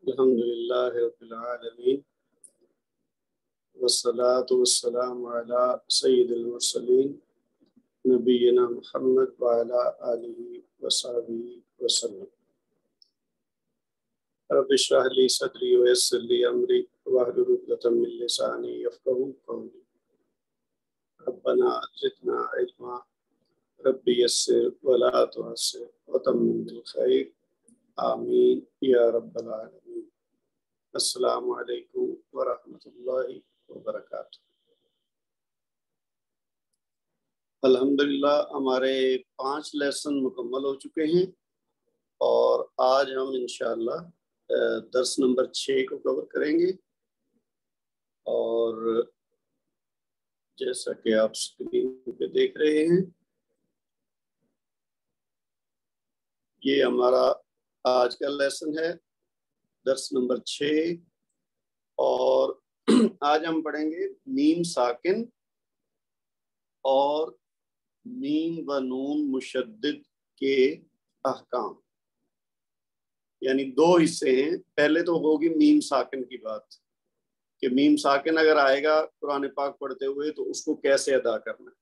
الحمدللہ رب العالمین والصلاة والسلام علی سید المرسلین نبینا محمد وعلی آلہ وصحبہ وسلم۔ رب اشرح لی صدری ویسر لی امری واحلل عقدۃ من لسانی یفقہوا قولی۔ ربنا زدنا علما رب یسر ولا تعسر وتمم بالخیر آمین یا رب العالمین۔ السلام علیکم ورحمۃ اللہ وبرکاتہ۔ الحمدللہ ہمارے 5 لیسن مکمل ہو چکے ہیں اور آج ہم انشاءاللہ درس نمبر 6 کو کور کریں گے، اور جیسا کہ آپ اسکرین پہ دیکھ رہے ہیں یہ ہمارا آج کا لیسن ہے، درس نمبر 6، اور آج ہم پڑھیں گے میم ساکن اور میم و نون مشدد کے احکام، یعنی 2 حصے ہیں۔ پہلے تو ہوگی میم ساکن کی بات کہ میم ساکن اگر آئے گا قرآن پاک پڑھتے ہوئے تو اس کو کیسے ادا کرنا ہے،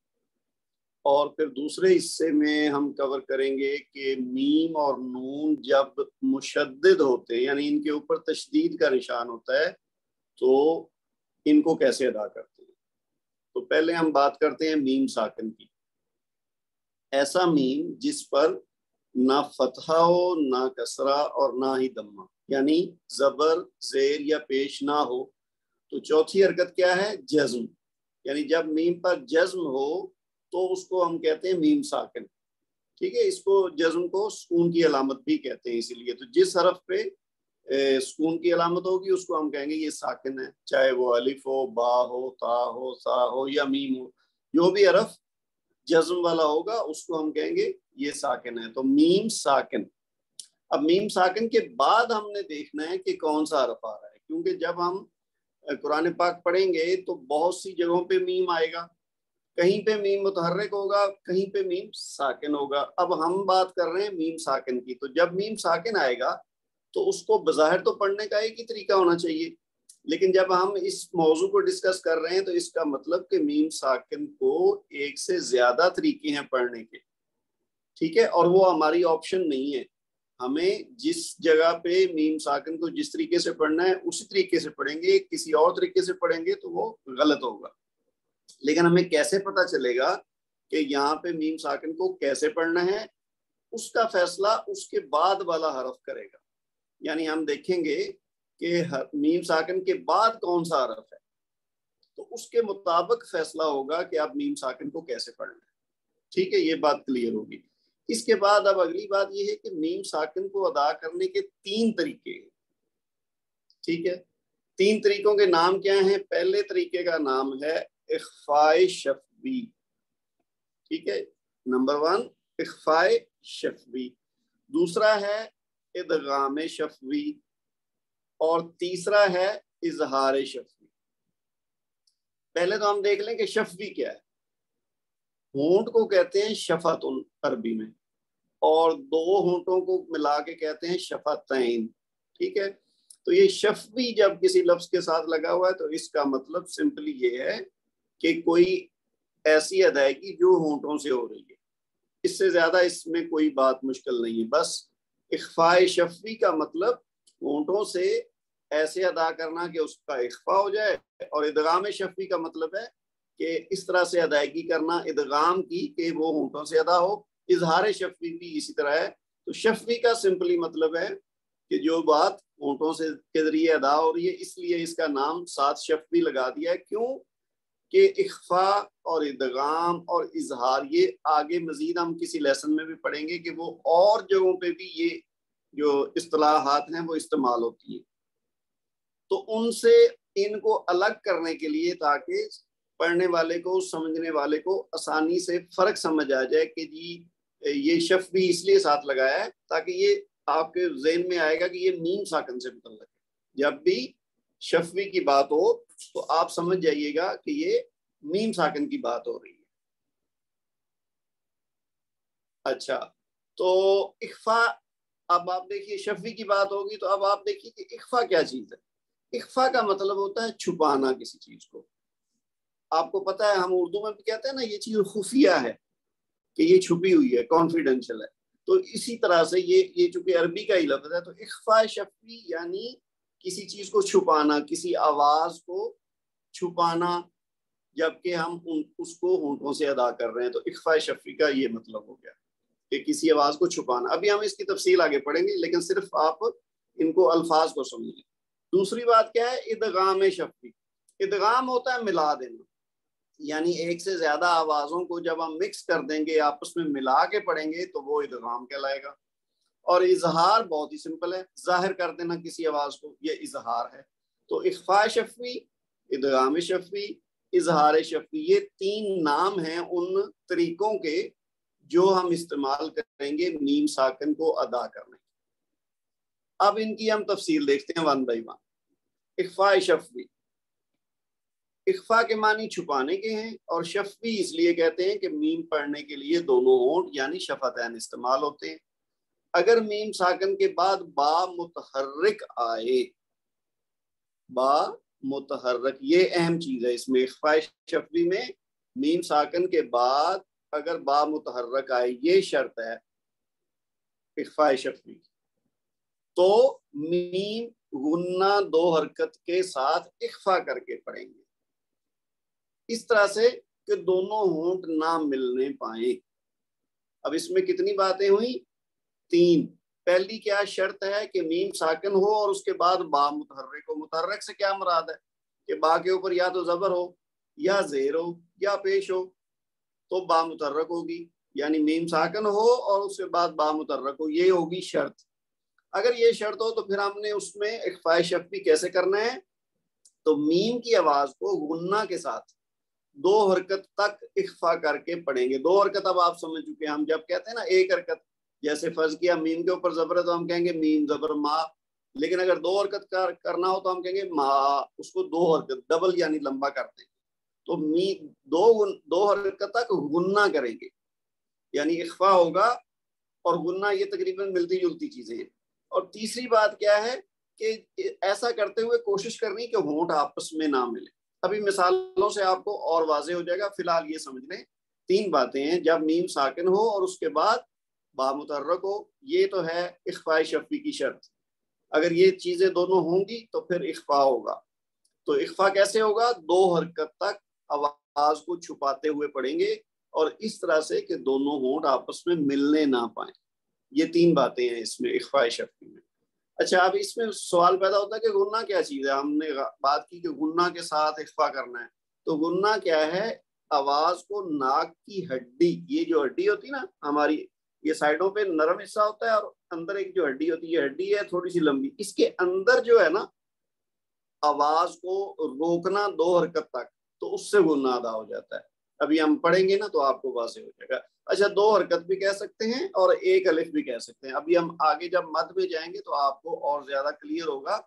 اور پھر دوسرے حصے میں ہم کور کریں گے کہ میم اور نون جب مشدد ہوتے ہیں، یعنی ان کے اوپر تشدید کا نشان ہوتا ہے، تو ان کو کیسے ادا کرتے ہیں۔ تو پہلے ہم بات کرتے ہیں میم ساکن کی۔ ایسا میم جس پر نہ فتحہ ہو، نہ کسرہ اور نہ ہی دمہ، یعنی زبر زیر یا پیش نہ ہو، تو چوتھی حرکت کیا ہے؟ جزم، یعنی جب میم پر جزم ہو تو اس کو ہم کہتے ہیں میم ساکن، ٹھیک ہے۔ اس کو جزم کو سکون کی علامت بھی کہتے ہیں، اسی لیے تو جس حرف پہ سکون کی علامت ہوگی اس کو ہم کہیں گے یہ ساکن ہے، چاہے وہ الف ہو، با ہو، تا ہو، سا ہو یا میم ہو، جو بھی حرف جزم والا ہوگا اس کو ہم کہیں گے یہ ساکن ہے۔ تو میم ساکن۔ اب میم ساکن کے بعد ہم نے دیکھنا ہے کہ کون سا حرف آ رہا ہے، کیونکہ جب ہم قرآن پاک پڑھیں گے تو بہت سی جگہوں پہ میم آئے گا، کہیں پہ میم متحرک ہوگا، کہیں پہ میم ساکن ہوگا۔ اب ہم بات کر رہے ہیں میم ساکن کی، تو جب میم ساکن آئے گا تو اس کو بظاہر تو پڑھنے کا ایک ہی طریقہ ہونا چاہیے، لیکن جب ہم اس موضوع کو ڈسکس کر رہے ہیں تو اس کا مطلب کہ میم ساکن کو ایک سے زیادہ طریقے ہیں پڑھنے کے، ٹھیک ہے، اور وہ ہماری آپشن نہیں ہے۔ ہمیں جس جگہ پہ میم ساکن کو جس طریقے سے پڑھنا ہے اسی طریقے سے پڑھیں گے، کسی اور طریقے سے پڑھیں گے تو وہ غلط ہوگا۔ لیکن ہمیں کیسے پتہ چلے گا کہ یہاں پہ میم ساکن کو کیسے پڑھنا ہے؟ اس کا فیصلہ اس کے بعد والا حرف کرے گا، یعنی ہم دیکھیں گے کہ میم ساکن کے بعد کون سا حرف ہے، تو اس کے مطابق فیصلہ ہوگا کہ آپ میم ساکن کو کیسے پڑھنا ہے، ٹھیک ہے، یہ بات کلیئر ہوگی۔ اس کے بعد اب اگلی بات یہ ہے کہ میم ساکن کو ادا کرنے کے 3 طریقے ہیں، ٹھیک ہے۔ 3 طریقوں کے نام کیا ہیں؟ پہلے طریقے کا نام ہے اخفاء شفوی، ٹھیک ہے، نمبر 1 اخفاء شفوی، دوسرا ہے ادغام شفوی، اور تیسرا ہے اظہار شفوی۔ پہلے تو ہم دیکھ لیں کہ شفوی کیا ہے۔ ہونٹ کو کہتے ہیں شفتن عربی میں، اور 2 ہونٹوں کو ملا کے کہتے ہیں شفتین، ٹھیک ہے۔ تو یہ شفوی جب کسی لفظ کے ساتھ لگا ہوا ہے تو اس کا مطلب سمپلی یہ ہے کہ کوئی ایسی ادائیگی جو ہونٹوں سے ہو رہی ہے، اس سے زیادہ اس میں کوئی بات مشکل نہیں ہے۔ بس اخفاء شفوی کا مطلب ہونٹوں سے ایسے ادا کرنا کہ اس کا اخفاء ہو جائے، اور ادغام شفوی کا مطلب ہے کہ اس طرح سے ادائیگی کرنا ادغام کی کہ وہ ہونٹوں سے ادا ہو۔ اظہار شفوی بھی اسی طرح ہے۔ تو شفوی کا سمپلی مطلب ہے کہ جو بات ہونٹوں سے کے ذریعے ادا ہو رہی ہے، اس لیے اس کا نام ساتھ شفوی لگا دیا ہے۔ کیوں کہ اخفاء اور ادغام اور اظہار یہ آگے مزید ہم کسی لیسن میں بھی پڑھیں گے کہ وہ اور جگہوں پہ بھی یہ جو اصطلاحات ہیں وہ استعمال ہوتی ہیں، تو ان سے ان کو الگ کرنے کے لیے تاکہ پڑھنے والے کو، سمجھنے والے کو آسانی سے فرق سمجھ آ جائے کہ جی یہ شفوی اس لیے ساتھ لگایا ہے تاکہ یہ آپ کے ذہن میں آئے گا کہ یہ میم ساکن سے متعلق ہے۔ جب بھی شفوی کی بات ہو تو آپ سمجھ جائیے گا کہ یہ میم ساکن کی بات ہو رہی ہے۔ اچھا، تو اخفاء اب آپ دیکھیے شفوی کی بات ہوگی تو اب آپ دیکھیے کہ اخفا کیا چیز ہے. اخفا کا مطلب ہوتا ہے چھپانا کسی چیز کو. آپ کو پتا ہے ہم اردو میں بھی کہتے ہیں نا یہ چیز خفیہ ہے کہ یہ چھپی ہوئی ہے, کانفیڈینشیل ہے. تو اسی طرح سے یہ چونکہ عربی کا ہی لفظ ہے تو اخفاء شفوی یعنی کسی چیز کو چھپانا, کسی آواز کو چھپانا جبکہ ہم اس کو ہونٹوں سے ادا کر رہے ہیں. تو اخفاء شفوی کا یہ مطلب ہو گیا کہ کسی آواز کو چھپانا. ابھی ہم اس کی تفصیل آگے پڑھیں گے لیکن صرف آپ ان کو الفاظ کو سمجھ لیں. دوسری بات کیا ہے, ادغام شفوی. ادغام ہوتا ہے ملا دینا, یعنی ایک سے زیادہ آوازوں کو جب ہم مکس کر دیں گے, آپس میں ملا کے پڑھیں گے تو وہ ادغام کہلائے گا. اور اظہار بہت ہی سمپل ہے, ظاہر کر دینا کسی آواز کو, یہ اظہار ہے. تو اخفاء شفوی, ادغام شفوی, اظہار شفوی, یہ تین نام ہیں ان طریقوں کے جو ہم استعمال کریں گے میم ساکن کو ادا کرنے. اب ان کی ہم تفصیل دیکھتے ہیں ون بائی ون. اخفاء شفوی, اخفاء کے معنی چھپانے کے ہیں اور شفوی اس لیے کہتے ہیں کہ میم پڑھنے کے لیے دونوں ہونٹ یعنی شفتین استعمال ہوتے ہیں. اگر میم ساکن کے بعد با متحرک آئے, با متحرک, یہ اہم چیز ہے اس میں. اخفاء شفوی میں میم ساکن کے بعد اگر با متحرک آئے, یہ شرط ہے اخفاء شفوی. تو میم غنہ دو حرکت کے ساتھ اخفاء کر کے پڑھیں گے اس طرح سے کہ دونوں ہونٹ نہ ملنے پائیں. اب اس میں کتنی باتیں ہوئی؟ تین. پہلی کیا شرط ہے کہ میم ساکن ہو اور اس کے بعد با متحرک ہو. متحرک سے کیا مراد ہے کہ با کے اوپر یا تو زبر ہو یا زیر ہو یا پیش ہو تو با متحرک ہوگی, یعنی میم ساکن ہو اور اس کے بعد با متحرک ہو, یہ ہوگی شرط. اگر یہ شرط ہو تو پھر ہم نے اس میں اخفاء شفوی کیسے کرنا ہے, تو میم کی آواز کو غنہ کے ساتھ دو حرکت تک اخفاء کر کے پڑھیں گے. دو حرکت اب آپ سمجھ چکے ہیں. ہم جب کہتے ہیں نا ایک حرکت, جیسے فرض کیا میم کے اوپر زبر ہے تو ہم کہیں گے میم زبر ما, لیکن اگر دو حرکت کرنا ہو تو ہم کہیں گے ما, اس کو دو حرکت ڈبل یعنی لمبا کرتے ہیں. تو دو حرکت تک غنہ کریں گے یعنی اخفاء ہوگا اور غنہ, یہ تقریباً ملتی جلتی چیزیں ہیں. اور تیسری بات کیا ہے کہ ایسا کرتے ہوئے کوشش کرنی کہ ہونٹ آپس میں نہ ملے. ابھی مثالوں سے آپ کو اور واضح ہو جائے گا, فی الحال یہ سمجھ لیں تین باتیں ہیں. جب میم ساکن ہو اور اس کے بعد با متحرک ہو, یہ تو ہے اخفاء شفوی کی شرط. اگر یہ چیزیں دونوں ہوں گی تو پھر اخفاء ہوگا. تو اخفاء کیسے ہوگا؟ دو حرکت تک آواز کو چھپاتے ہوئے پڑھیں گے اور اس طرح سے کہ دونوں ہونٹ آپس میں ملنے نہ پائیں. یہ تین باتیں ہیں اس میں اخفاء شفوی میں. اچھا, اب اس میں سوال پیدا ہوتا ہے کہ غنہ کیا چیز ہے. ہم نے بات کی کہ غنہ کے ساتھ اخفاء کرنا ہے. تو غنہ کیا ہے؟ آواز کو ناک کی ہڈی, یہ جو ہڈی ہوتی ہے نا ہماری, یہ سائڈوں پہ نرم حصہ ہوتا ہے اور اندر ایک جو ہڈی ہوتی ہے, یہ ہڈی ہے تھوڑی سی لمبی, اس کے اندر جو ہے نا آواز کو روکنا دو حرکت تک, تو اس سے غنہ ادا ہو جاتا ہے. ابھی ہم پڑھیں گے نا تو آپ کو واضح ہو جائے گا. اچھا, دو حرکت بھی کہہ سکتے ہیں اور ایک الف بھی کہہ سکتے ہیں. ابھی ہم آگے جب مد میں جائیں گے تو آپ کو اور زیادہ کلیئر ہوگا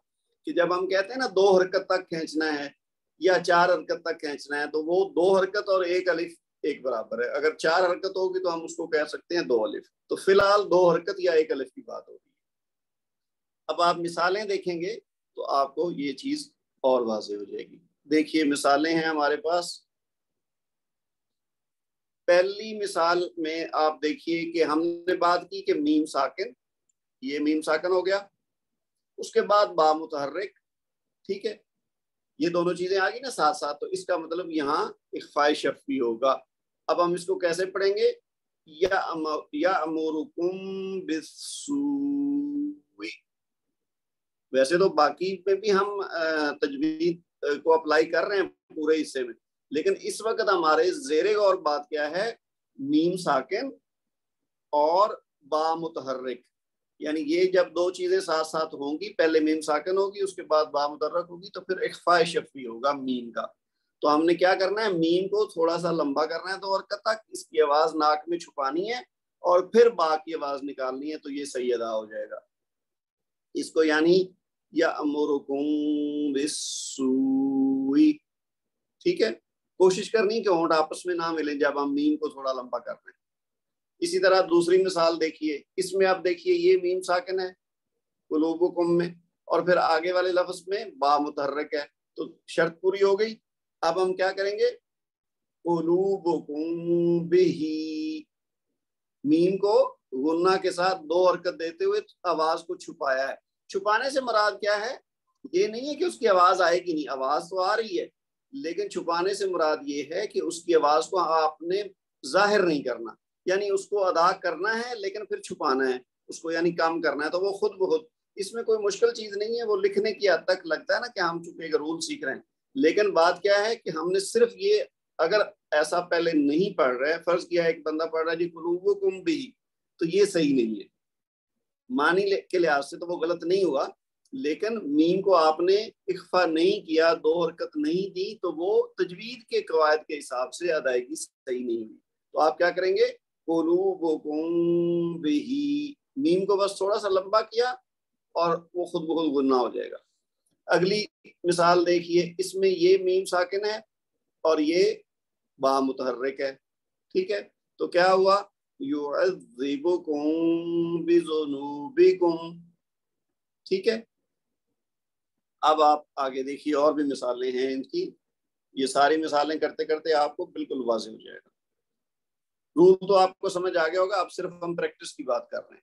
کہ جب ہم کہتے ہیں نا دو حرکت تک کھینچنا ہے یا چار حرکت تک کھینچنا ہے, تو وہ دو حرکت اور ایک الف ایک برابر ہے. اگر چار حرکت ہوگی تو ہم اس کو کہہ سکتے ہیں دو الف. تو فی الحال دو حرکت یا ایک الف کی بات ہوگی. اب آپ مثالیں دیکھیں گے تو آپ کو یہ چیز اور واضح ہو جائے گی. دیکھیے مثالیں ہیں ہمارے پاس. پہلی مثال میں آپ دیکھیے کہ ہم نے بات کی کہ میم ساکن, یہ میم ساکن ہو گیا, اس کے بعد با متحرک, ٹھیک ہے, یہ دونوں چیزیں آ گئی نا ساتھ ساتھ, تو اس کا مطلب یہاں اخفاء شفوی ہوگا. اب ہم اس کو کیسے پڑھیں گے؟ یا امرکم بالسوء. ویسے تو باقی پہ بھی ہم تجوید کو اپلائی کر رہے ہیں پورے حصے میں, لیکن اس وقت ہمارے زیر غور بات کیا ہے؟ میم ساکن اور با متحرک, یعنی یہ جب دو چیزیں ساتھ ساتھ ہوں گی, پہلے میم ساکن ہوگی اس کے بعد با متحرک ہوگی, تو پھر اخفاء شفوی ہوگا میم کا. تو ہم نے کیا کرنا ہے؟ میم کو تھوڑا سا لمبا کرنا ہے دو حرکت تک, اس کی آواز ناک میں چھپانی ہے اور پھر با کی آواز نکالنی ہے, تو یہ صحیح ادا ہو جائے گا. اس کو یعنی یا امرکم بالسوء, ٹھیک ہے. کوشش کرنی کہ ہونٹ آپس میں نہ ملیں جب ہم میم کو تھوڑا لمبا کر رہے ہیں. اسی طرح دوسری مثال دیکھیے، اس میں آپ دیکھیے یہ میم ساکن ہے قلوبکم میں، اور پھر آگے والے لفظ میں با متحرک ہے، تو شرط پوری ہو گئی۔ اب ہم کیا کریں گے، قلوبکم بہی، میم کو غنہ کے ساتھ 2 حرکت دیتے ہوئے آواز کو چھپایا ہے۔ چھپانے سے مراد کیا ہے، یہ نہیں ہے کہ اس کی آواز آئے گی نہیں، آواز تو آ رہی ہے، لیکن چھپانے سے مراد یہ ہے کہ اس کی آواز کو آپ نے ظاہر نہیں کرنا، یعنی اس کو ادا کرنا ہے لیکن پھر چھپانا ہے اس کو، یعنی کام کرنا ہے، تو وہ خود بخود، اس میں کوئی مشکل چیز نہیں ہے۔ وہ لکھنے کی حد تک لگتا ہے نا کہ ہم چونکہ ایک رول سیکھ رہے ہیں، لیکن بات کیا ہے کہ ہم نے صرف یہ، اگر ایسا پہلے نہیں پڑھ رہے، فرض کیا ایک بندہ پڑھ رہا ہے جی قلوبکم بھی، تو یہ صحیح نہیں ہے، معنی کے لحاظ سے تو وہ غلط نہیں ہوا، لیکن میم کو آپ نے اخفا نہیں کیا، 2 حرکت نہیں دی، تو وہ تجوید کے قواعد کے حساب سے ادائیگی صحیح نہیں ہوئی۔ تو آپ کیا کریں گے، قلوبکم بہی، میم کو بس تھوڑا سا لمبا کیا اور وہ خود بخود غنہ ہو جائے گا۔ اگلی مثال دیکھیے، اس میں یہ میم ساکن ہے اور یہ با متحرک ہے، ٹھیک ہے، تو کیا ہوا، یعذبکم بذنوبکم، ٹھیک ہے۔ اب آپ آگے دیکھیے اور بھی مثالیں ہیں ان کی، یہ ساری مثالیں کرتے کرتے آپ کو بالکل واضح ہو جائے گا، رول تو آپ کو سمجھ آ گیا ہوگا، اب صرف ہم پریکٹس کی بات کر رہے ہیں۔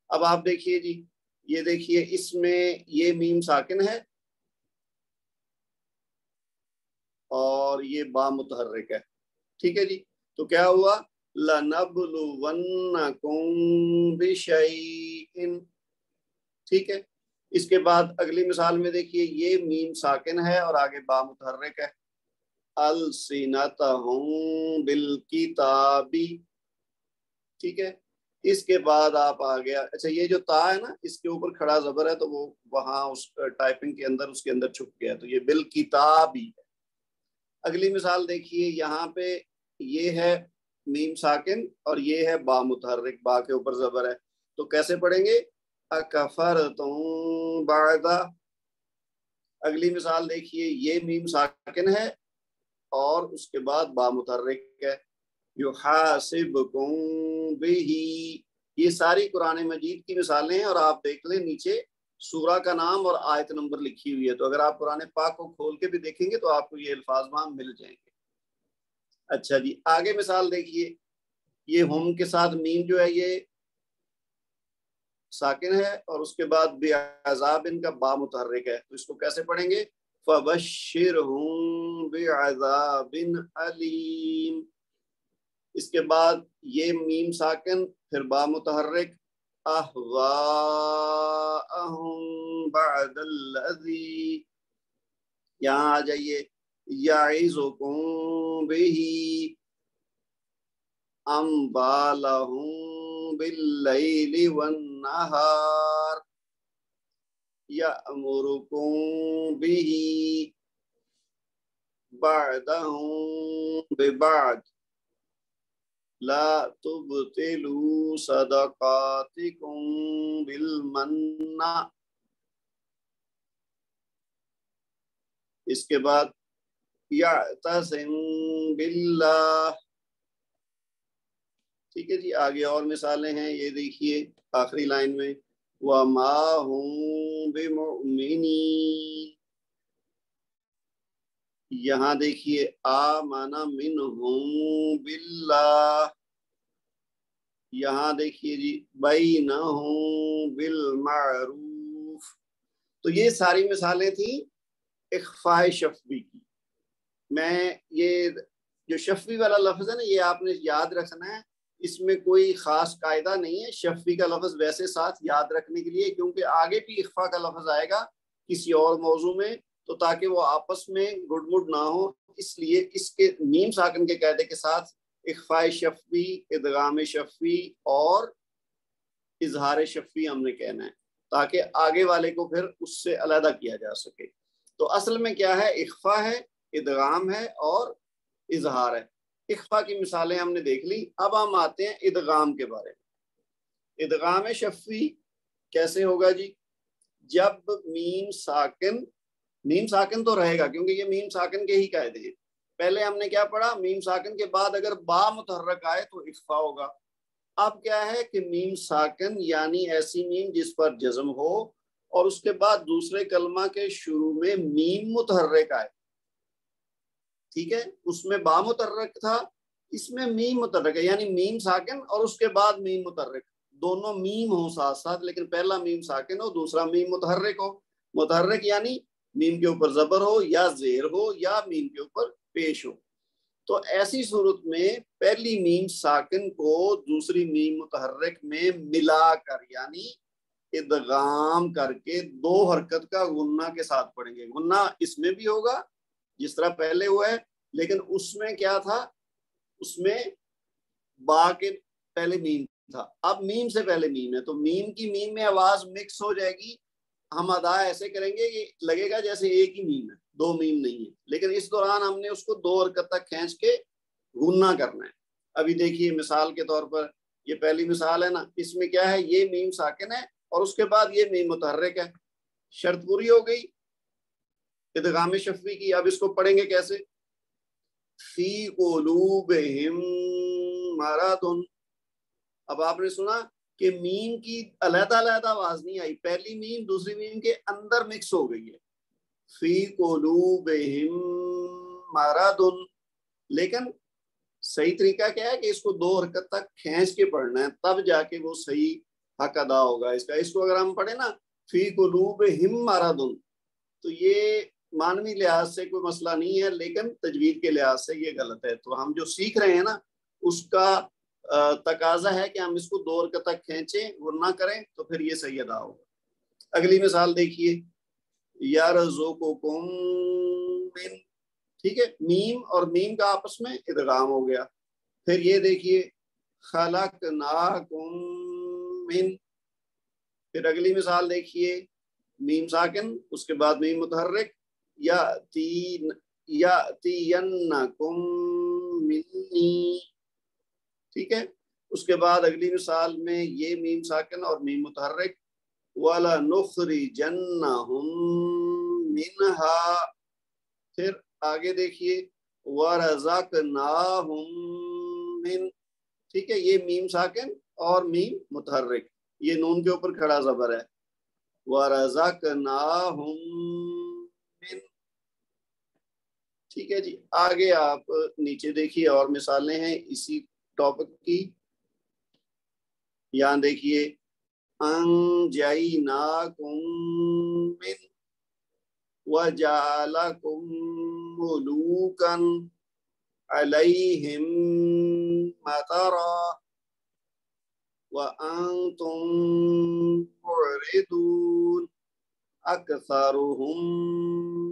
اب آپ دیکھیے جی، یہ دیکھیے اس میں یہ میم ساکن ہے اور یہ با متحرک ہے، ٹھیک ہے جی، تو کیا ہوا، لَنَبْلُوَنَّكُمْ بِشَيْءٍ، ٹھیک ہے۔ اس کے بعد اگلی مثال میں دیکھیے، یہ میم ساکن ہے اور آگے با متحرک ہے، السنتہم بالکتاب، ٹھیک ہے۔ اس کے بعد آپ آ گیا، اچھا یہ جو تا ہے نا، اس کے اوپر کھڑا زبر ہے تو وہ وہاں اس ٹائپنگ کے اندر اس کے اندر چھپ گیا، تو یہ بالکتابی ہے۔ اگلی مثال دیکھیے، یہاں پہ یہ ہے میم ساکن اور یہ ہے با متحرک، با کے اوپر زبر ہے، تو کیسے پڑھیں گے، اکفرتم بعد۔ اگلی مثال دیکھیے، یہ میم ساکن ہے اور اس کے بعد با متحرک ہے، یحاسبکم بہی۔ یہ ساری قرآن مجید کی مثالیں ہیں، اور آپ دیکھ لیں نیچے سورہ کا نام اور آیت نمبر لکھی ہوئی ہے، تو اگر آپ قرآن پاک کو کھول کے بھی دیکھیں گے تو آپ کو یہ الفاظ وہاں مل جائیں گے۔ اچھا جی، آگے مثال دیکھیے، یہ ہم کے ساتھ میم جو ہے یہ ساکن ہے اور اس کے بعد بعذاب ان کا با متحرک ہے، تو اس کو کیسے پڑھیں گے، فبشرہم بعذاب علیم۔ اس کے بعد یہ میم ساکن پھر با متحرک، اہواءہم بعد الذی، یہاں آ جائیے، یعظکم بہی اموالہم باللیل والنہار، یأمرکم بہی بعدہم ببعد، لا تبطلوا صدقاتکم بالمن۔ اس کے بعد یعتصم باللہ، ٹھیک ہے جی۔ آگے اور مثالیں ہیں، یہ دیکھیے آخری لائن میں، وما هم بمؤمنین، یہاں دیکھیے آمن منہم باللہ، یہاں دیکھیے جی بینہم بالمعروف۔ تو یہ ساری مثالیں تھیں اخفاء شفوی کی۔ میں یہ جو شفوی والا لفظ ہے نا، یہ آپ نے یاد رکھنا ہے، اس میں کوئی خاص قاعدہ نہیں ہے، شفوی کا لفظ ویسے ساتھ یاد رکھنے کے لیے، کیونکہ آگے بھی اخفاء کا لفظ آئے گا کسی اور موضوع میں، تو تاکہ وہ آپس میں گڈ مڈ نہ ہو، اس لیے اس کے میم ساکن کے قاعدے کے ساتھ اخفاء شفوی، ادغام شفوی اور اظہار شفوی ہم نے کہنا ہے، تاکہ آگے والے کو پھر اس سے علیحدہ کیا جا سکے۔ تو اصل میں کیا ہے، اخفاء ہے، ادغام ہے اور اظہار ہے۔ اخفاء کی مثالیں ہم نے دیکھ لی، اب ہم آتے ہیں ادغام کے بارے میں۔ ادغام شفوی کیسے ہوگا جی، جب میم ساکن تو رہے گا کیونکہ یہ میم ساکن کے ہی قاعدے ہیں۔ پہلے ہم نے کیا پڑھا، میم ساکن کے بعد اگر با متحرک آئے تو اخفاء ہوگا، اب کیا ہے کہ میم ساکن یعنی ایسی میم جس پر جزم ہو اور اس کے بعد دوسرے کلمہ کے شروع میں میم متحرک آئے. ٹھیک ہے, اس میں با متحرک تھا, اس میں میم متحرک ہے, یعنی میم ساکن اور اس کے بعد میم متحرک, دونوں میم ہوں ساتھ ساتھ, لیکن پہلا میم ساکن ہو دوسرا میم متحرک ہو. متحرک یعنی میم کے اوپر زبر ہو یا زیر ہو یا میم کے اوپر پیش ہو. تو ایسی صورت میں پہلی میم ساکن کو دوسری میم متحرک میں ملا کر یعنی ادغام کر کے دو حرکت کا غنہ کے ساتھ پڑھیں گے. غنہ اس میں بھی ہوگا جس طرح پہلے ہوا ہے, لیکن اس میں کیا تھا, اس میں با کے پہلے میم تھا, اب میم سے پہلے میم ہے, تو میم کی میم میں آواز مکس ہو جائے گی. ہم ادا ایسے کریں گے کہ لگے گا جیسے ایک ہی میم ہے, دو میم نہیں ہے, لیکن اس دوران ہم نے اس کو دو حرکت تک کھینچ کے غنہ کرنا ہے. ابھی دیکھیے مثال کے طور پر یہ پہلی مثال ہے نا, اس میں کیا ہے, یہ میم ساکن ہے اور اس کے بعد یہ میم متحرک ہے. شرط پوری ہو گئی ادغام شفوی کی. اب اس کو پڑھیں گے کیسے, فی قلوبہم مرض. اب آپ نے سنا کہ میم کی علیحدہ علیحدہ آواز نہیں آئی, پہلی میم دوسری میم کے اندر مکس ہو گئی ہے, فی قلوبہم مرض. لیکن صحیح طریقہ کیا ہے کہ اس کو دو حرکت تک کھینچ کے پڑھنا ہے, تب جا کے وہ صحیح حق ادا ہوگا اس کا. اس کو اگر ہم پڑھیں نا فی قلوبہم مرض, تو یہ معنوی لحاظ سے کوئی مسئلہ نہیں ہے, لیکن تجوید کے لحاظ سے یہ غلط ہے. تو ہم جو سیکھ رہے ہیں نا اس کا تقاضا ہے کہ ہم اس کو دو حرکت تک کھینچیں ورنہ کریں, تو پھر یہ صحیح ادا ہوگا. اگلی مثال دیکھیے, یرزقکم من, ٹھیک ہے, میم اور میم کا آپس میں ادغام ہو گیا. پھر یہ دیکھیے خلقناکم من, پھر اگلی مثال دیکھیے میم ساکن اس کے بعد میم متحرک, یاتینکم منی, ٹھیک ہے. اس کے بعد اگلی مثال میں یہ میم ساکن اور میم متحرک, وَلَنُخْرِجَنَّهُم مِّنْهَا. پھر آگے دیکھیے وَرَزَقْنَاهُم مِّن, ٹھیک ہے, یہ میم ساکن اور میم متحرک, یہ نون کے اوپر کھڑا زبر ہے, وَرَزَقْنَاهُم مِّن. ٹھیک ہے جی. آگے آپ نیچے دیکھیے اور مثالیں ہیں اسی ٹاپک کی. یہاں دیکھیے انجیناکم من وجعلکم ملوکا علیہم مطرا وانتم معرضون اکثرهم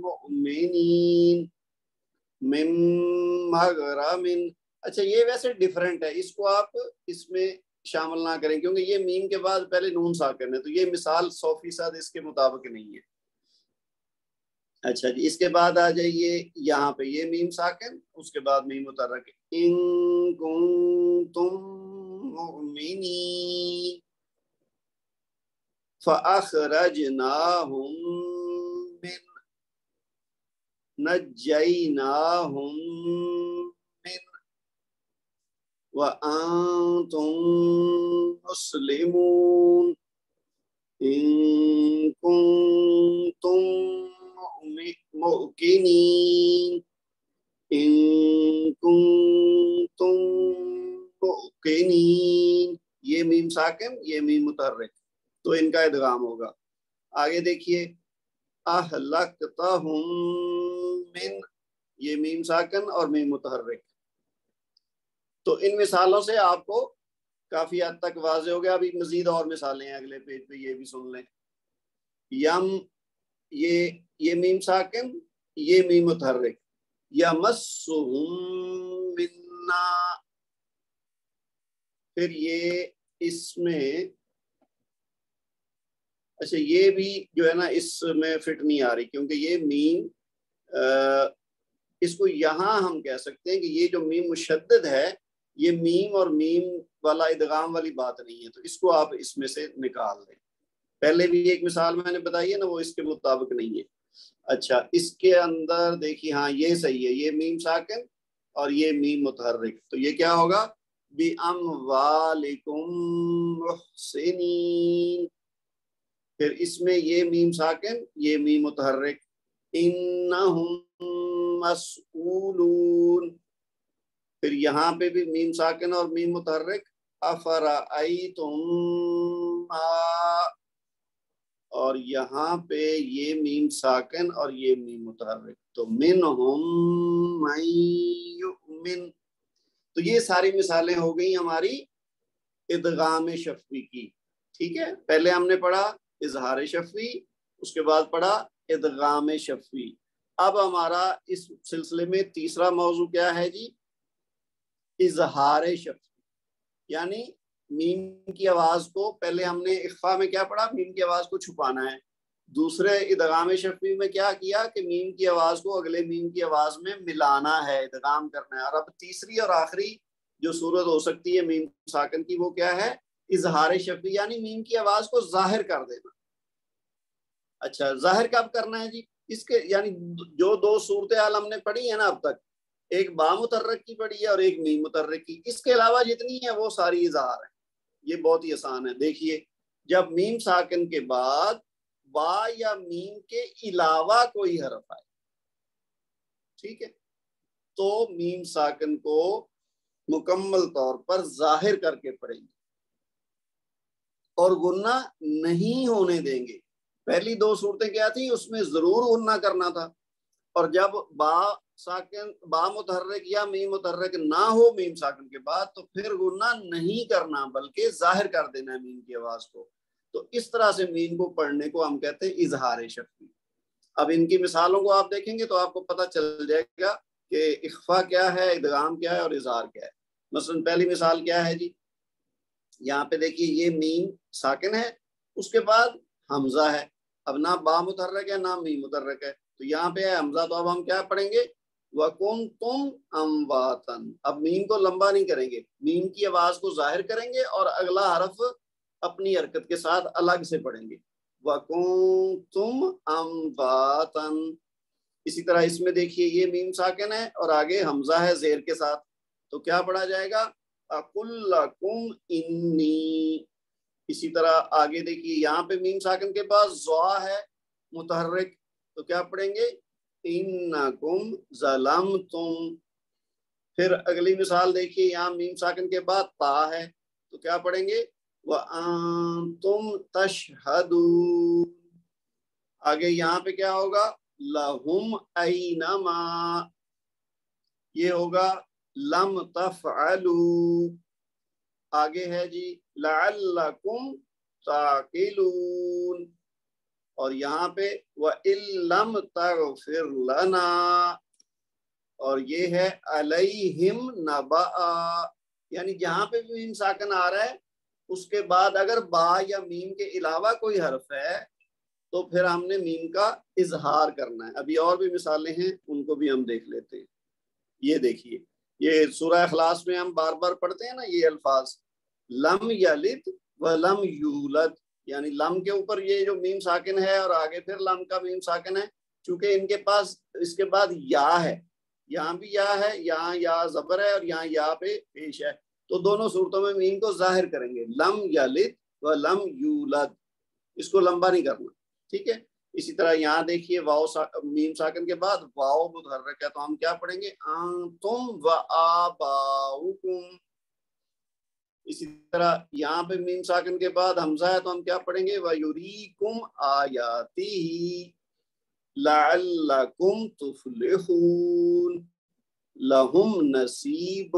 مؤمنین من مغرم. اچھا یہ ویسے ڈیفرنٹ ہے, اس کو آپ اس میں شامل نہ کریں کیونکہ یہ میم کے بعد پہلے نون ساکن ہے, تو یہ مثال 100% اس کے مطابق نہیں ہے. اچھا جی, اس کے بعد آ جائیے یہاں پہ یہ میم ساکن اس کے بعد میم متحرک, ان کنتم مؤمنین فاخرجناہم من نجیناہم من وَأَنْتُمْ مُسْلِمُونَ إِن كُنْتُمْ مُؤْقِنِينَ إِن كُنْتُمْ مُؤْقِنِينَ. یہ میم ساکن یہ میم متحرک, تو ان کا ادغام ہوگا. آگے دیکھیے أَهْلَكْتَهُمْ مِنْ, یہ میم ساکن اور میم متحرک. تو ان مثالوں سے آپ کو کافی حد تک واضح ہو گیا. ابھی مزید اور مثالیں ہیں اگلے پیج پہ, یہ بھی سن لیں. یم, یہ میم ساکن یہ میم متحرک, یمسہم منا. پھر یہ اس میں اچھا یہ بھی جو ہے نا اس میں فٹ نہیں آ رہی کیونکہ یہ میم اس کو یہاں ہم کہہ سکتے ہیں کہ یہ جو میم مشدد ہے یہ میم اور میم والا ادغام والی بات نہیں ہے, تو اس کو آپ اس میں سے نکال دیں. پہلے بھی ایک مثال میں نے بتائی ہے نا وہ اس کے مطابق نہیں ہے. اچھا اس کے اندر دیکھیے, ہاں یہ صحیح ہے, یہ میم ساکن اور یہ میم متحرک, تو یہ کیا ہوگا بِأَمْوَالِكُمْ مُحْسِنِينَ. پھر اس میں یہ میم ساکن، یہ میم متحرک، انہم مسئولون. پھر یہاں پہ بھی میم ساکن اور میم متحرک، افرأیتم ما، اور یہاں پہ یہ میم ساکن اور یہ میم متحرک. تو منہم من یؤمن. تو یہ ساری مثالیں ہو گئی ہماری ادغام شفوی کی. ٹھیک ہے، پہلے ہم نے پڑھا اظہار شفوی، اس کے بعد پڑھا ادغام شفوی. اب ہمارا اس سلسلے میں تیسرا موضوع کیا ہے جی؟ اظہار شفوی. یعنی میم کی آواز کو، پہلے ہم نے اخفا میں کیا پڑھا؟ میم کی آواز کو چھپانا ہے. دوسرے ادغام شفوی میں کیا کیا کہ میم کی آواز کو اگلے میم کی آواز میں ملانا ہے، ادغام کرنا ہے. اور اب تیسری اور آخری جو صورت ہو سکتی ہے میم ساکن کی، وہ کیا ہے؟ اظہار شفوی، یعنی میم کی آواز کو ظاہر کر دینا. اچھا، ظاہر کب کرنا ہے جی؟ اس کے یعنی جو دو صورتحال ہم نے پڑھی ہے نا اب تک، ایک با متحرک کی پڑھی ہے اور ایک میم متحرک کی. اس کے علاوہ جتنی ہے وہ ساری اظہار ہے. یہ بہت ہی آسان ہے. دیکھیے، جب میم ساکن کے بعد با یا میم کے علاوہ کوئی حرف آئے، ٹھیک ہے، تو میم ساکن کو مکمل طور پر ظاہر کر کے پڑھیں گے اور غنہ نہیں ہونے دیں گے. پہلی دو صورتیں کیا تھیں؟ اس میں ضرور غنہ کرنا تھا. اور جب با ساکن، با متحرک یا میم متحرک نہ ہو میم ساکن کے بعد، تو پھر غنہ نہیں کرنا بلکہ ظاہر کر دینا ہے میم کی آواز کو. تو اس طرح سے میم کو پڑھنے کو ہم کہتے ہیں اظہار شفوی. اب ان کی مثالوں کو آپ دیکھیں گے تو آپ کو پتہ چل جائے گا کہ اخفا کیا ہے، ادغام کیا ہے اور اظہار کیا ہے. مثلا پہلی مثال کیا ہے جی؟ یہاں پہ دیکھیے، یہ میم ساکن ہے، اس کے بعد حمزہ ہے. اب نہ با متحرک ہے نہ میم متحرک ہے، تو یہاں پہ ہے حمزہ. تو اب ہم کیا پڑھیں گے؟ وَكُنْتُمْ أَمْوَاتًا. اب میم کو لمبا نہیں کریں گے، میم کی آواز کو ظاہر کریں گے اور اگلا حرف اپنی حرکت کے ساتھ الگ سے پڑھیں گے. وَكُنْتُمْ أَمْوَاتًا. اسی طرح اس میں دیکھیے، یہ میم ساکن ہے اور آگے حمزہ ہے زیر کے ساتھ، تو کیا پڑھا جائے گا؟ أَقُلْ لَكُمْ إِنِّي. اسی طرح آگے دیکھیے، یہاں پہ میم ساکن کے بعد ضا ہے متحرک، تو کیا پڑھیں گے؟ انکم ظلمتم. پھر اگلی مثال دیکھیے، یہاں میم ساکن کے بعد تا ہے، تو کیا پڑھیں گے؟ وانتم تشہدون. آگے یہاں پہ کیا ہوگا؟ لہم اینما. یہ ہوگا لم تفعلوا. آگے ہے جی لعلکم تعقلون. اور یہاں پہ وَإِن لَّمْ تَغْفِرْ لَنَا، اور یہ ہے عَلَيْهِمْ نَبَأً. یعنی جہاں پہ بھی میم ساکن آ رہا ہے، اس کے بعد اگر با یا میم کے علاوہ کوئی حرف ہے تو پھر ہم نے میم کا اظہار کرنا ہے. ابھی اور بھی مثالیں ہیں، ان کو بھی ہم دیکھ لیتے ہیں. یہ دیکھیے، یہ سورہ اخلاص میں ہم بار بار پڑھتے ہیں نا یہ الفاظ، لم یلد ولم یولد. یعنی لم کے اوپر یہ جو میم ساکن ہے اور آگے پھر لم کا میم ساکن ہے، چونکہ ان کے پاس اس کے بعد یا ہے، یہاں بھی یا ہے، یہاں یا زبر ہے اور یہاں یا پہ پیش ہے، تو دونوں صورتوں میں میم کو ظاہر کریں گے. لم یلد ولم یولد، اس کو لمبا نہیں کرنا. ٹھیک ہے. اسی طرح یہاں دیکھیے، واو میم ساکن کے بعد واو متحرک ہے، تو ہم کیا پڑھیں گے؟ انتم وآباؤکم. اسی طرح یہاں پہ میم ساکن کے بعد حمزہ ہے، تو ہم کیا پڑھیں گے؟ وَيُرِيكُمْ آيَاتِهِ لَعَلَّكُمْ تُفْلِحُونَ. لَهُمْ نَصِيبٌ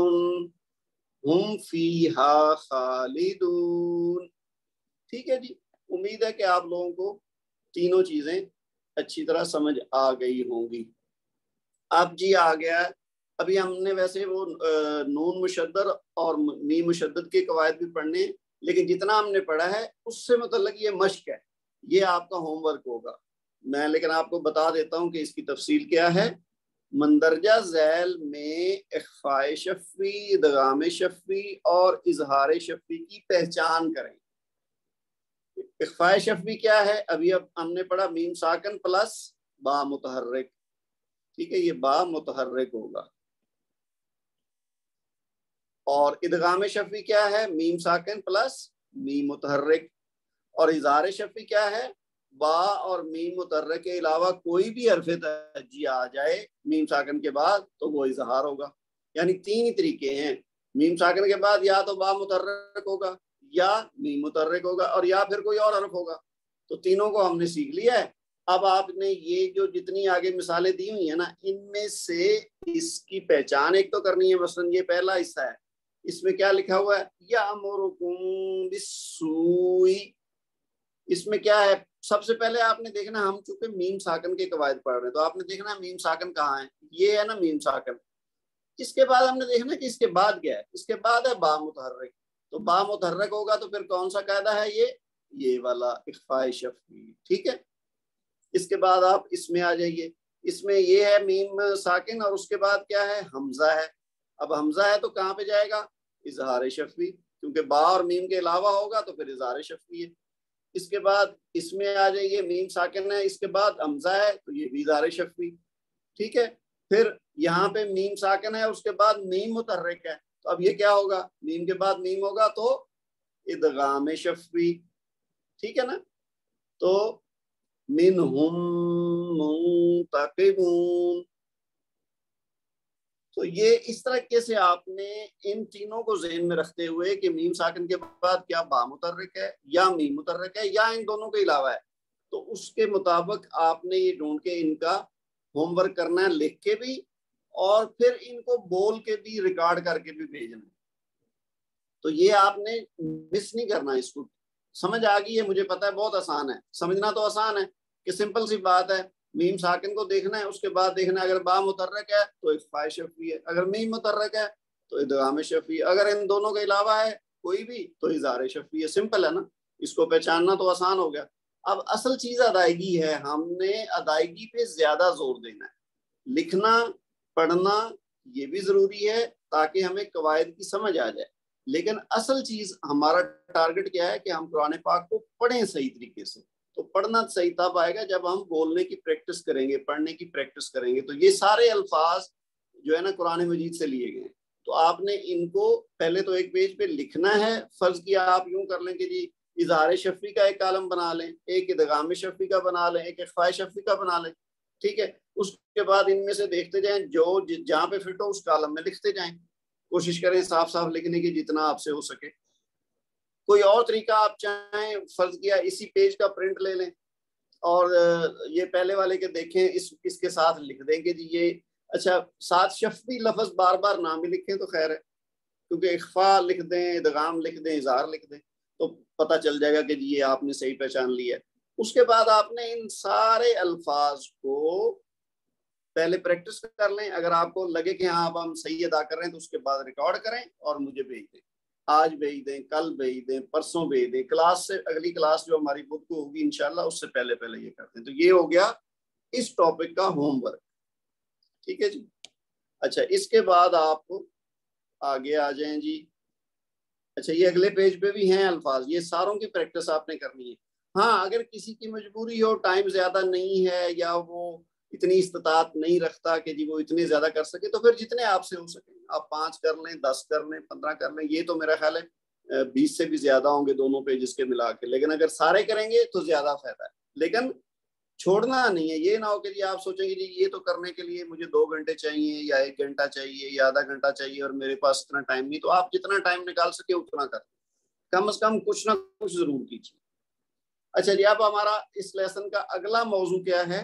هُمْ فِيهَا خَالِدُونَ. ٹھیک ہے جی. امید ہے کہ آپ لوگوں کو تینوں چیزیں اچھی طرح سمجھ آ گئی ہوں گی. اب جی آ گیا ہے، ابھی ہم نے ویسے وہ نون مشدد اور میم مشدد کے قواعد بھی پڑھنے، لیکن جتنا ہم نے پڑھا ہے اس سے متعلق یہ مشق ہے، یہ آپ کا ہوم ورک ہوگا. میں لیکن آپ کو بتا دیتا ہوں کہ اس کی تفصیل کیا ہے. مندرجہ ذیل میں اخفاء شفوی، ادغام شفوی اور اظہار شفوی کی پہچان کریں. اخفاء شفوی کیا ہے؟ ابھی اب ہم نے پڑھا میم ساکن پلس با متحرک. ٹھیک ہے، یہ با متحرک ہوگا. اور ادغام شفوی کیا ہے؟ میم ساکن پلس میم متحرک. اور اظہار شفوی کیا ہے؟ با اور میم متحرک کے علاوہ کوئی بھی حرف تہجی آ جائے میم ساکن کے بعد تو وہ اظہار ہوگا. یعنی تین ہی طریقے ہیں. میم ساکن کے بعد یا تو با متحرک ہوگا یا میم متحرک ہوگا اور یا پھر کوئی اور حرف ہوگا. تو تینوں کو ہم نے سیکھ لیا ہے. اب آپ نے یہ جو جتنی آگے مثالیں دی ہوئی ہیں نا، ان میں سے اس کی پہچان ایک تو کرنی ہے. مثلا یہ پہلا حصہ ہے، اس میں کیا لکھا ہوا ہے؟ یأمرکم بالسوء. اس میں کیا ہے؟ سب سے پہلے آپ نے دیکھنا، ہم چونکہ میم ساکن کے قواعد پڑھ رہے ہیں تو آپ نے دیکھنا میم ساکن کہاں ہے. یہ ہے نا میم ساکن. اس کے بعد ہم نے دیکھنا کہ اس کے بعد کیا ہے. اس کے بعد ہے با متحرک. تو با متحرک ہوگا تو پھر کون سا قاعدہ ہے؟ یہ والا اخفاء شفوی. ٹھیک ہے. اس کے بعد آپ اس میں آ جائیے. اس میں یہ ہے میم ساکن اور اس کے بعد کیا ہے؟ حمزہ ہے. اب حمزہ ہے تو کہاں پہ جائے گا؟ اظہار شفوی. کیونکہ با اور میم کے علاوہ ہوگا تو پھر اظہار شفوی ہے. اس کے بعد اس میں آ جائیے میم ساکن ہے، اس کے بعد حمزہ ہے تو یہ بھی اظہار شفوی. ٹھیک ہے. پھر یہاں پہ میم ساکن ہے، اس کے بعد میم متحرک ہے. تو اب یہ کیا ہوگا؟ میم کے بعد میم ہوگا تو ادغام شفوی. ٹھیک ہے نا. تو منہم منتقمون. تو یہ اس طریقے سے آپ نے ان تینوں کو ذہن میں رکھتے ہوئے کہ میم ساکن کے بعد کیا با متحرک ہے یا میم متحرک ہے یا ان دونوں کے علاوہ ہے، تو اس کے مطابق آپ نے یہ ڈھونڈ کے ان کا ہوم ورک کرنا ہے، لکھ کے بھی اور پھر ان کو بول کے بھی ریکارڈ کر کے بھی بھیجنا. تو یہ آپ نے مس نہیں کرنا. اس کو سمجھ آ گئی ہے؟ مجھے پتا ہے بہت آسان ہے، سمجھنا تو آسان ہے کہ سمپل سی بات ہے. میم ساکن کو دیکھنا ہے، اس کے بعد دیکھنا ہے اگر با متحرک ہے تو اخفاء شفوی ہے، اگر میم متحرک ہے تو ادغام شفوی، اگر ان دونوں کے علاوہ ہے کوئی بھی تو اظہار شفوی ہے. سمپل ہے نا. اس کو پہچاننا تو آسان ہو گیا. اب اصل چیز ادائیگی ہے. ہم نے ادائیگی پہ زیادہ زور دینا ہے. لکھنا پڑھنا یہ بھی ضروری ہے تاکہ ہمیں قواعد کی سمجھ آ جائے، لیکن اصل چیز ہمارا ٹارگٹ کیا ہے کہ ہم قرآن پاک کو پڑھیں صحیح طریقے سے. تو پڑھنا صحیح تب آئے گا جب ہم بولنے کی پریکٹس کریں گے، پڑھنے کی پریکٹس کریں گے. تو یہ سارے الفاظ جو ہے نا قرآن مجید سے لیے گئے ہیں. تو آپ نے ان کو پہلے تو ایک پیج پہ لکھنا ہے. فرض کیا آپ یوں کر لیں کہ جی اظہار شفوی کا ایک کالم بنا لیں، ایک ادغام شفوی کا بنا لیں، ایک اخفاء شفوی کا بنا لیں. ٹھیک ہے. اس کے بعد ان میں سے دیکھتے جائیں، جو جہاں پہ فٹ ہو اس کالم میں لکھتے جائیں. کوشش کریں صاف صاف لکھنے کی جتنا آپ سے ہو سکے. کوئی اور طریقہ آپ چاہیں، فرض کیا اسی پیج کا پرنٹ لے لیں اور یہ پہلے والے کے دیکھیں، اس کے ساتھ لکھ دیں کہ جی یہ اچھا ساتھ شفوی لفظ بار بار نہ بھی لکھیں تو خیر ہے، کیونکہ اخفاء لکھ دیں، ادغام لکھ دیں، اظہار لکھ دیں تو پتہ چل جائے گا کہ جی یہ آپ نے صحیح پہچان لیا ہے. اس کے بعد آپ نے ان سارے الفاظ کو پہلے پریکٹس کر لیں. اگر آپ کو لگے کہ ہاں اب ہم صحیح ادا کر رہے ہیں تو اس کے بعد ریکارڈ کریں اور مجھے بھیج دیں. آج بھیج دیں، کل بھیج دیں، پرسوں بھیج دیں. کلاس سے اگلی کلاس جو ہماری بدھ کو ہوگی انشاءاللہ اس سے پہلے یہ کرتے ہیں. تو یہ ہو گیا اس ٹاپک کا ہوم ورک. ٹھیک ہے جی. اچھا اس کے بعد آپ آگے آ جائیں جی. اچھا یہ اگلے پیج پہ بھی ہیں الفاظ، یہ ساروں کی پریکٹس آپ نے کرنی ہے. ہاں اگر کسی کی مجبوری ہو، ٹائم زیادہ نہیں ہے یا وہ اتنی استطاعت نہیں رکھتا کہ جی وہ اتنے زیادہ کر سکے، تو پھر جتنے آپ سے ہو سکے آپ 5 کر لیں، 10 کر لیں، 15 کر لیں. یہ تو میرا خیال ہے 20 سے بھی زیادہ ہوں گے دونوں پیجز کے ملا کے. لیکن اگر سارے کریں گے تو زیادہ فائدہ ہے. لیکن چھوڑنا نہیں ہے. یہ نہ ہو کہ جی آپ سوچیں گے جی یہ تو کرنے کے لیے مجھے 2 گھنٹے چاہیے یا 1 گھنٹہ چاہیے یا آدھا گھنٹہ چاہیے اور میرے پاس اتنا ٹائم نہیں. تو آپ جتنا ٹائم نکال سکے اتنا کر، کم از کم کچھ نہ کچھ ضرور کیجیے. اچھا جی اب ہمارا اس لیسن کا اگلا موضوع کیا ہے؟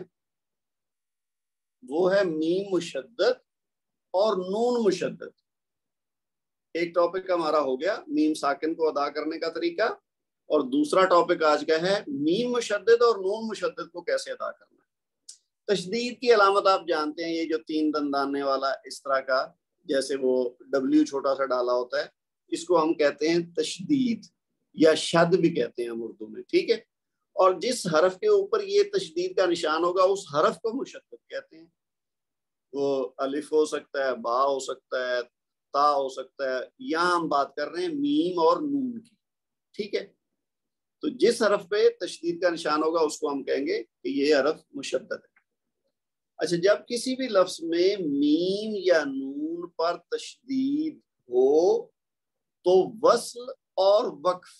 وہ ہے میم مشدد اور نون مشدد. ایک ٹاپک ہمارا ہو گیا میم ساکن کو ادا کرنے کا طریقہ، اور دوسرا ٹاپک آج کا ہے میم مشدد اور نون مشدد کو کیسے ادا کرنا ہے. تشدید کی علامت آپ جانتے ہیں، یہ جو 3 دندانے والا اس طرح کا جیسے وہ ڈبلیو چھوٹا سا ڈالا ہوتا ہے، اس کو ہم کہتے ہیں تشدید یا شد بھی کہتے ہیں ہم اردو میں. ٹھیک ہے. اور جس حرف کے اوپر یہ تشدید کا نشان ہوگا اس حرف کو مشدد کہتے ہیں. وہ الف ہو سکتا ہے، با ہو سکتا ہے، تا ہو سکتا ہے. یہاں ہم بات کر رہے ہیں میم اور نون کی. ٹھیک ہے. تو جس حرف پہ تشدید کا نشان ہوگا اس کو ہم کہیں گے کہ یہ حرف مشدد ہے. اچھا جب کسی بھی لفظ میں میم یا نون پر تشدید ہو تو وصل اور وقف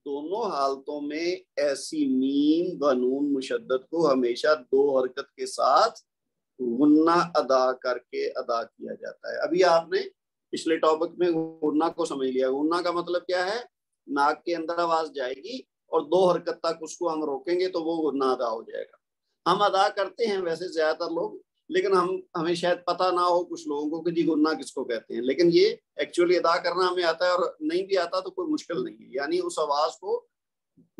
دونوں حالتوں میں ایسی میم و نون مشدد کو ہمیشہ دو حرکت کے ساتھ غنہ ادا کر کے ادا کیا جاتا ہے. ابھی آپ نے پچھلے ٹاپک میں غنہ کو سمجھ لیا. غنہ کا مطلب کیا ہے؟ ناک کے اندر آواز جائے گی اور دو حرکت تک اس کو ہم روکیں گے تو وہ غنہ ادا ہو جائے گا. ہم ادا کرتے ہیں ویسے زیادہ تر لوگ, لیکن ہمیں شاید پتہ نہ ہو کچھ لوگوں کو کہ جی غنہ کس کو کہتے ہیں, لیکن یہ ایکچولی ادا کرنا ہمیں آتا ہے, اور نہیں بھی آتا تو کوئی مشکل نہیں ہے. یعنی اس آواز کو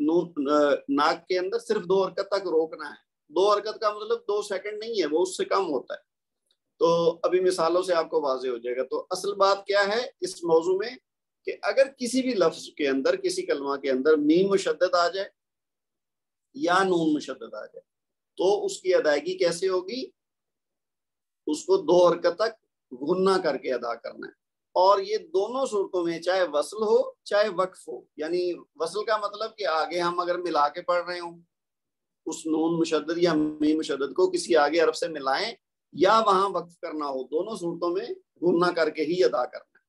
ناک کے اندر صرف دو حرکت تک روکنا ہے. دو حرکت کا مطلب 2 سیکنڈ نہیں ہے, وہ اس سے کم ہوتا ہے. تو ابھی مثالوں سے آپ کو واضح ہو جائے گا. تو اصل بات کیا ہے اس موضوع میں کہ اگر کسی بھی لفظ کے اندر, کسی کلمہ کے اندر میم مشدد آ جائے یا نون مشدد آ جائے تو اس کی ادائیگی کیسے ہوگی؟ اس کو دو حرکت تک غنہ کر کے ادا کرنا ہے. اور یہ دونوں صورتوں میں چاہے وصل ہو چاہے وقف ہو. یعنی وصل کا مطلب کہ آگے ہم اگر ملا کے پڑھ رہے ہوں, اس نون مشدد یا میم مشدد کو کسی آگے حرف سے ملائیں یا وہاں وقف کرنا ہو, دونوں صورتوں میں غنہ کر کے ہی ادا کرنا ہے.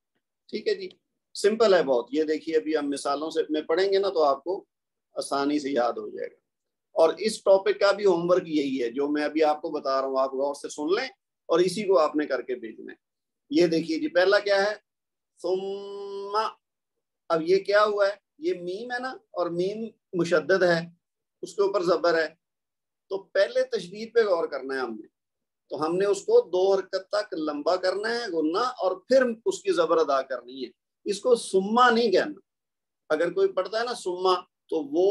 ٹھیک ہے جی, سمپل ہے بہت. یہ دیکھیے ابھی ہم مثالوں سے میں پڑھیں گے نا تو آپ کو آسانی سے یاد ہو جائے گا. اور اس ٹاپک کا بھی ہوم ورک یہی ہے جو میں ابھی آپ کو بتا رہا ہوں, آپ غور سے سن لیں اور اسی کو آپ نے کر کے بھیجنا ہے. یہ دیکھیے جی, پہلا کیا ہے؟ ثم. اب یہ کیا ہوا ہے؟ یہ میم ہے نا, اور میم مشدد ہے, اس کے اوپر زبر ہے. تو پہلے تشدید پہ غور کرنا ہے ہم نے. تو ہم نے اس کو دو حرکت تک لمبا کرنا ہے غنہ, اور پھر اس کی زبر ادا کرنی ہے. اس کو سما نہیں کہنا. اگر کوئی پڑھتا ہے نا سما تو وہ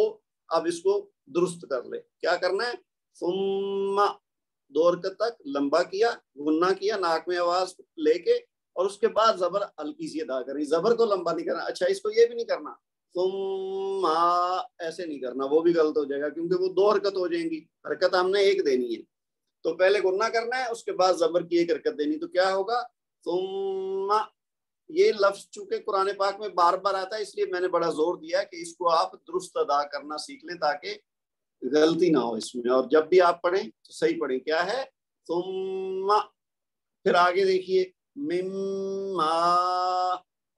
اب اس کو درست کر لے. کیا کرنا ہے؟ ثم, دو حرکت تک لمبا کیا, غنہ کیا, ناک میں آواز لے کے, اور اس کے بعد زبر ہلکی سی ادا کرنی. زبر کو لمبا نہیں کرنا. اچھا, اس کو یہ بھی نہیں کرنا ثم ایسے نہیں کرنا, وہ بھی غلط ہو جائے گا کیونکہ وہ دو حرکت ہو جائیں گی. حرکت ہم نے ایک دینی ہے. تو پہلے غنہ کرنا ہے, اس کے بعد زبر کی ایک حرکت دینی. تو کیا ہوگا؟ ثم. یہ لفظ چونکہ قرآن پاک میں بار بار آتا ہے, اس لیے میں نے بڑا زور دیا کہ اس کو آپ درست ادا کرنا سیکھ لیں تاکہ غلطی نہ ہو اس میں. اور جب بھی آپ پڑھیں تو صحیح پڑھیں. کیا ہے؟ ثم. پھر آگے دیکھیے مما.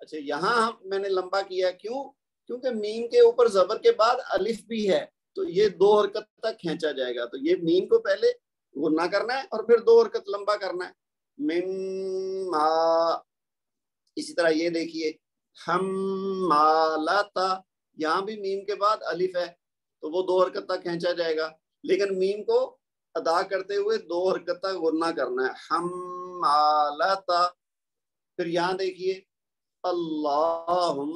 اچھا, یہاں میں نے لمبا کیا, کیوں؟ کیونکہ میم کے اوپر زبر کے بعد الف بھی ہے, تو یہ دو حرکت تک کھینچا جائے گا. تو یہ میم کو پہلے غنہ کرنا ہے اور پھر دو حرکت لمبا کرنا ہے. مما. اسی طرح یہ دیکھیے حمالتا, یہاں بھی میم کے بعد الف ہے تو وہ دو حرکت تک کھینچا جائے گا, لیکن میم کو ادا کرتے ہوئے دو حرکت تک غنہ کرنا ہے. حمالتا. پھر یہاں دیکھیے اللہم,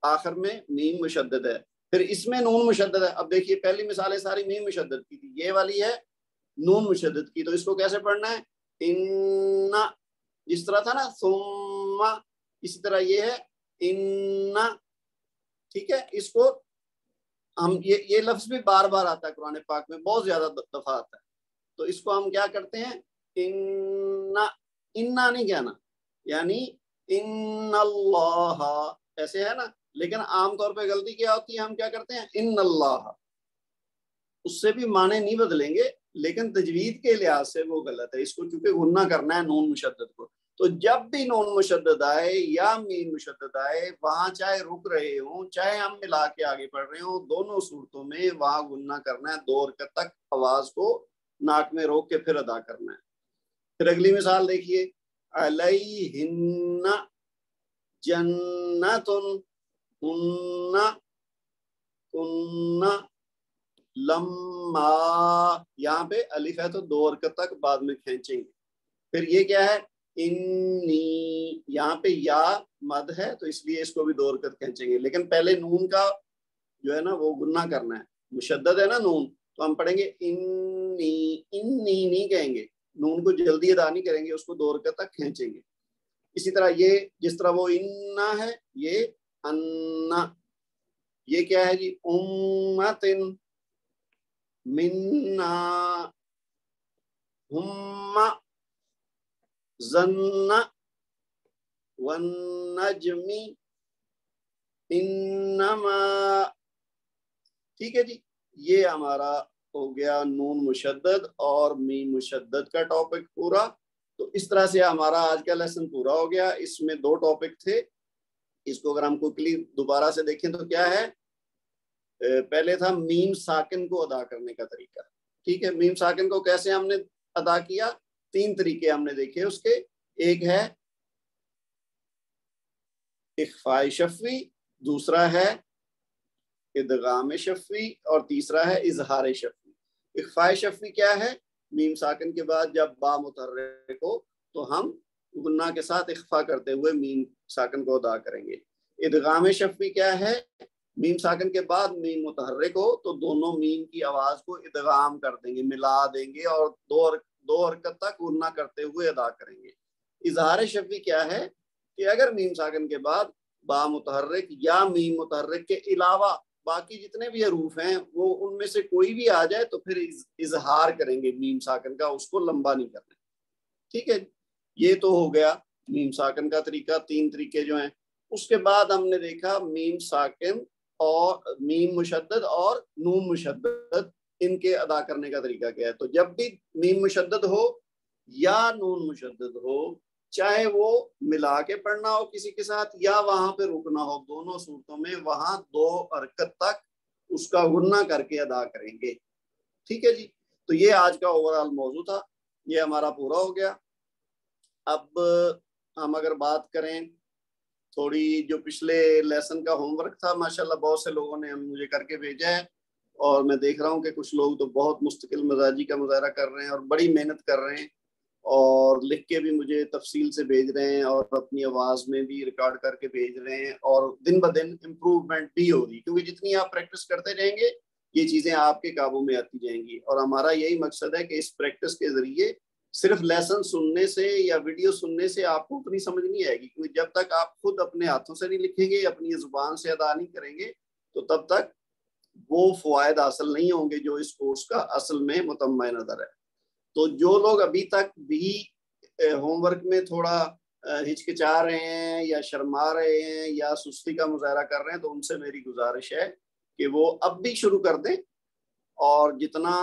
آخر میں میم مشدد ہے, پھر اس میں نون مشدد ہے. اب دیکھیے پہلی مثالیں ساری میم مشدد کی تھی, یہ والی ہے نون مشدد کی. تو اس کو کیسے پڑھنا ہے؟ ان, جس طرح تھا نا ثم, اسی طرح یہ ہے ان. ٹھیک ہے, اس کو ہم یہ لفظ بھی بار بار آتا ہے قرآن پاک میں, بہت زیادہ دفعہ آتا ہے. تو اس کو ہم کیا کرتے ہیں؟ انا نہیں کہنا, یعنی ان اللہ ایسے ہے نا, لیکن عام طور پہ غلطی کیا ہوتی ہے, ہم کیا کرتے ہیں ان اللہ. اس سے بھی معنی نہیں بدلیں گے, لیکن تجوید کے لحاظ سے وہ غلط ہے. اس کو چونکہ غنہ کرنا ہے نون مشدد کو, تو جب بھی نون مشدد آئے یا میم مشدد آئے, وہاں چاہے رک رہے ہوں چاہے ہم ملا کے آگے پڑھ رہے ہوں, دونوں صورتوں میں وہاں غنہ کرنا ہے. دو حرکت تک آواز کو ناک میں روک کے پھر ادا کرنا ہے. پھر اگلی مثال دیکھیے علیہن جنتن ہن کن لما, یہاں پہ الف ہے تو دو حرکت تک بعد میں کھینچیں گے. پھر یہ کیا ہے؟ انی, یہاں پہ یا مد ہے تو اس لیے اس کو بھی دو حرکت کھینچیں گے, لیکن پہلے نون کا جو ہے نا وہ غنہ کرنا ہے. مشدد ہے نا نون, تو ہم پڑھیں گے انی, انی نہیں کہیں گے, نون کو جلدی ادا نہیں کریں گے, اس کو دو حرکت تک کھینچیں گے. اسی طرح یہ جس طرح وہ انا ہے, یہ انا. یہ کیا ہے جی؟ امتن منا ہم ظن والنجم انما. ٹھیک ہے جی, یہ ہمارا ہو گیا نون مشدد اور میم مشدد کا ٹاپک پورا. تو اس طرح سے ہمارا آج کا لیسن پورا ہو گیا. اس میں 2 ٹاپک تھے. اس کو اگر ہم کوئکلی دوبارہ سے دیکھیں تو کیا ہے؟ پہلے تھا میم ساکن کو ادا کرنے کا طریقہ. ٹھیک ہے, میم ساکن کو کیسے ہم نے ادا کیا؟ 3 طریقے ہم نے دیکھے اس کے. ایک ہے اخفاء شفوی, دوسرا ہے ادغام شفوی, اور تیسرا ہے اظہار شفوی. اخفاء شفوی کیا ہے؟ میم ساکن کے بعد جب با متحرک ہو تو ہم غنہ کے ساتھ اخفاء کرتے ہوئے میم ساکن کو ادا کریں گے. ادغام شفوی کیا ہے؟ میم ساکن کے بعد میم متحرک ہو تو دونوں میم کی آواز کو ادغام کر دیں گے, ملا دیں گے, اور دو حرکت تک غنہ کرتے ہوئے ادا کریں گے. اظہار شفوی کیا ہے کہ اگر میم ساکن کے بعد با متحرک یا میم متحرک کے علاوہ باقی جتنے بھی حروف ہیں وہ ان میں سے کوئی بھی آ جائے تو پھر اظہار کریں گے میم ساکن کا, اس کو لمبا نہیں کرنا. ٹھیک ہے, یہ تو ہو گیا میم ساکن کا طریقہ. 3 طریقے جو ہیں. اس کے بعد ہم نے دیکھا میم ساکن اور میم مشدد اور نون مشدد, ان کے ادا کرنے کا طریقہ کیا ہے. تو جب بھی میم مشدد ہو یا نون مشدد ہو, چاہے وہ ملا کے پڑھنا ہو کسی کے ساتھ یا وہاں پہ رکنا ہو, دونوں صورتوں میں وہاں 2 حرکت تک اس کا غنہ کر کے ادا کریں گے. ٹھیک ہے جی, تو یہ آج کا اوور آل موضوع تھا. یہ ہمارا پورا ہو گیا. اب ہم اگر بات کریں تھوڑی, جو پچھلے لیسن کا ہوم ورک تھا, ماشاءاللہ بہت سے لوگوں نے مجھے کر کے بھیجا ہے, اور میں دیکھ رہا ہوں کہ کچھ لوگ تو بہت مستقل مزاجی کا مظاہرہ کر رہے ہیں اور بڑی محنت کر رہے ہیں, اور لکھ کے بھی مجھے تفصیل سے بھیج رہے ہیں, اور اپنی آواز میں بھی ریکارڈ کر کے بھیج رہے ہیں, اور دن بدن امپروومنٹ بھی ہو رہی, کیونکہ جتنی آپ پریکٹس کرتے جائیں گے یہ چیزیں آپ کے قابو میں آتی جائیں گی. اور ہمارا یہی مقصد ہے کہ اس پریکٹس کے ذریعے صرف لیسن سننے سے یا ویڈیو سننے سے آپ کو اتنی سمجھ نہیں آئے گی, کیونکہ جب تک آپ خود اپنے ہاتھوں سے نہیں لکھیں گے, اپنی زبان سے ادا نہیں کریں گے, تو تب تک وہ فوائد حاصل نہیں ہوں گے جو اس کورس کا اصل میں متمع نظر ہے. تو جو لوگ ابھی تک بھی ہوم ورک میں تھوڑا ہچکچا رہے ہیں یا شرما رہے ہیں یا سستی کا مظاہرہ کر رہے ہیں, تو ان سے میری گزارش ہے کہ وہ اب بھی شروع کر دیں. اور جتنا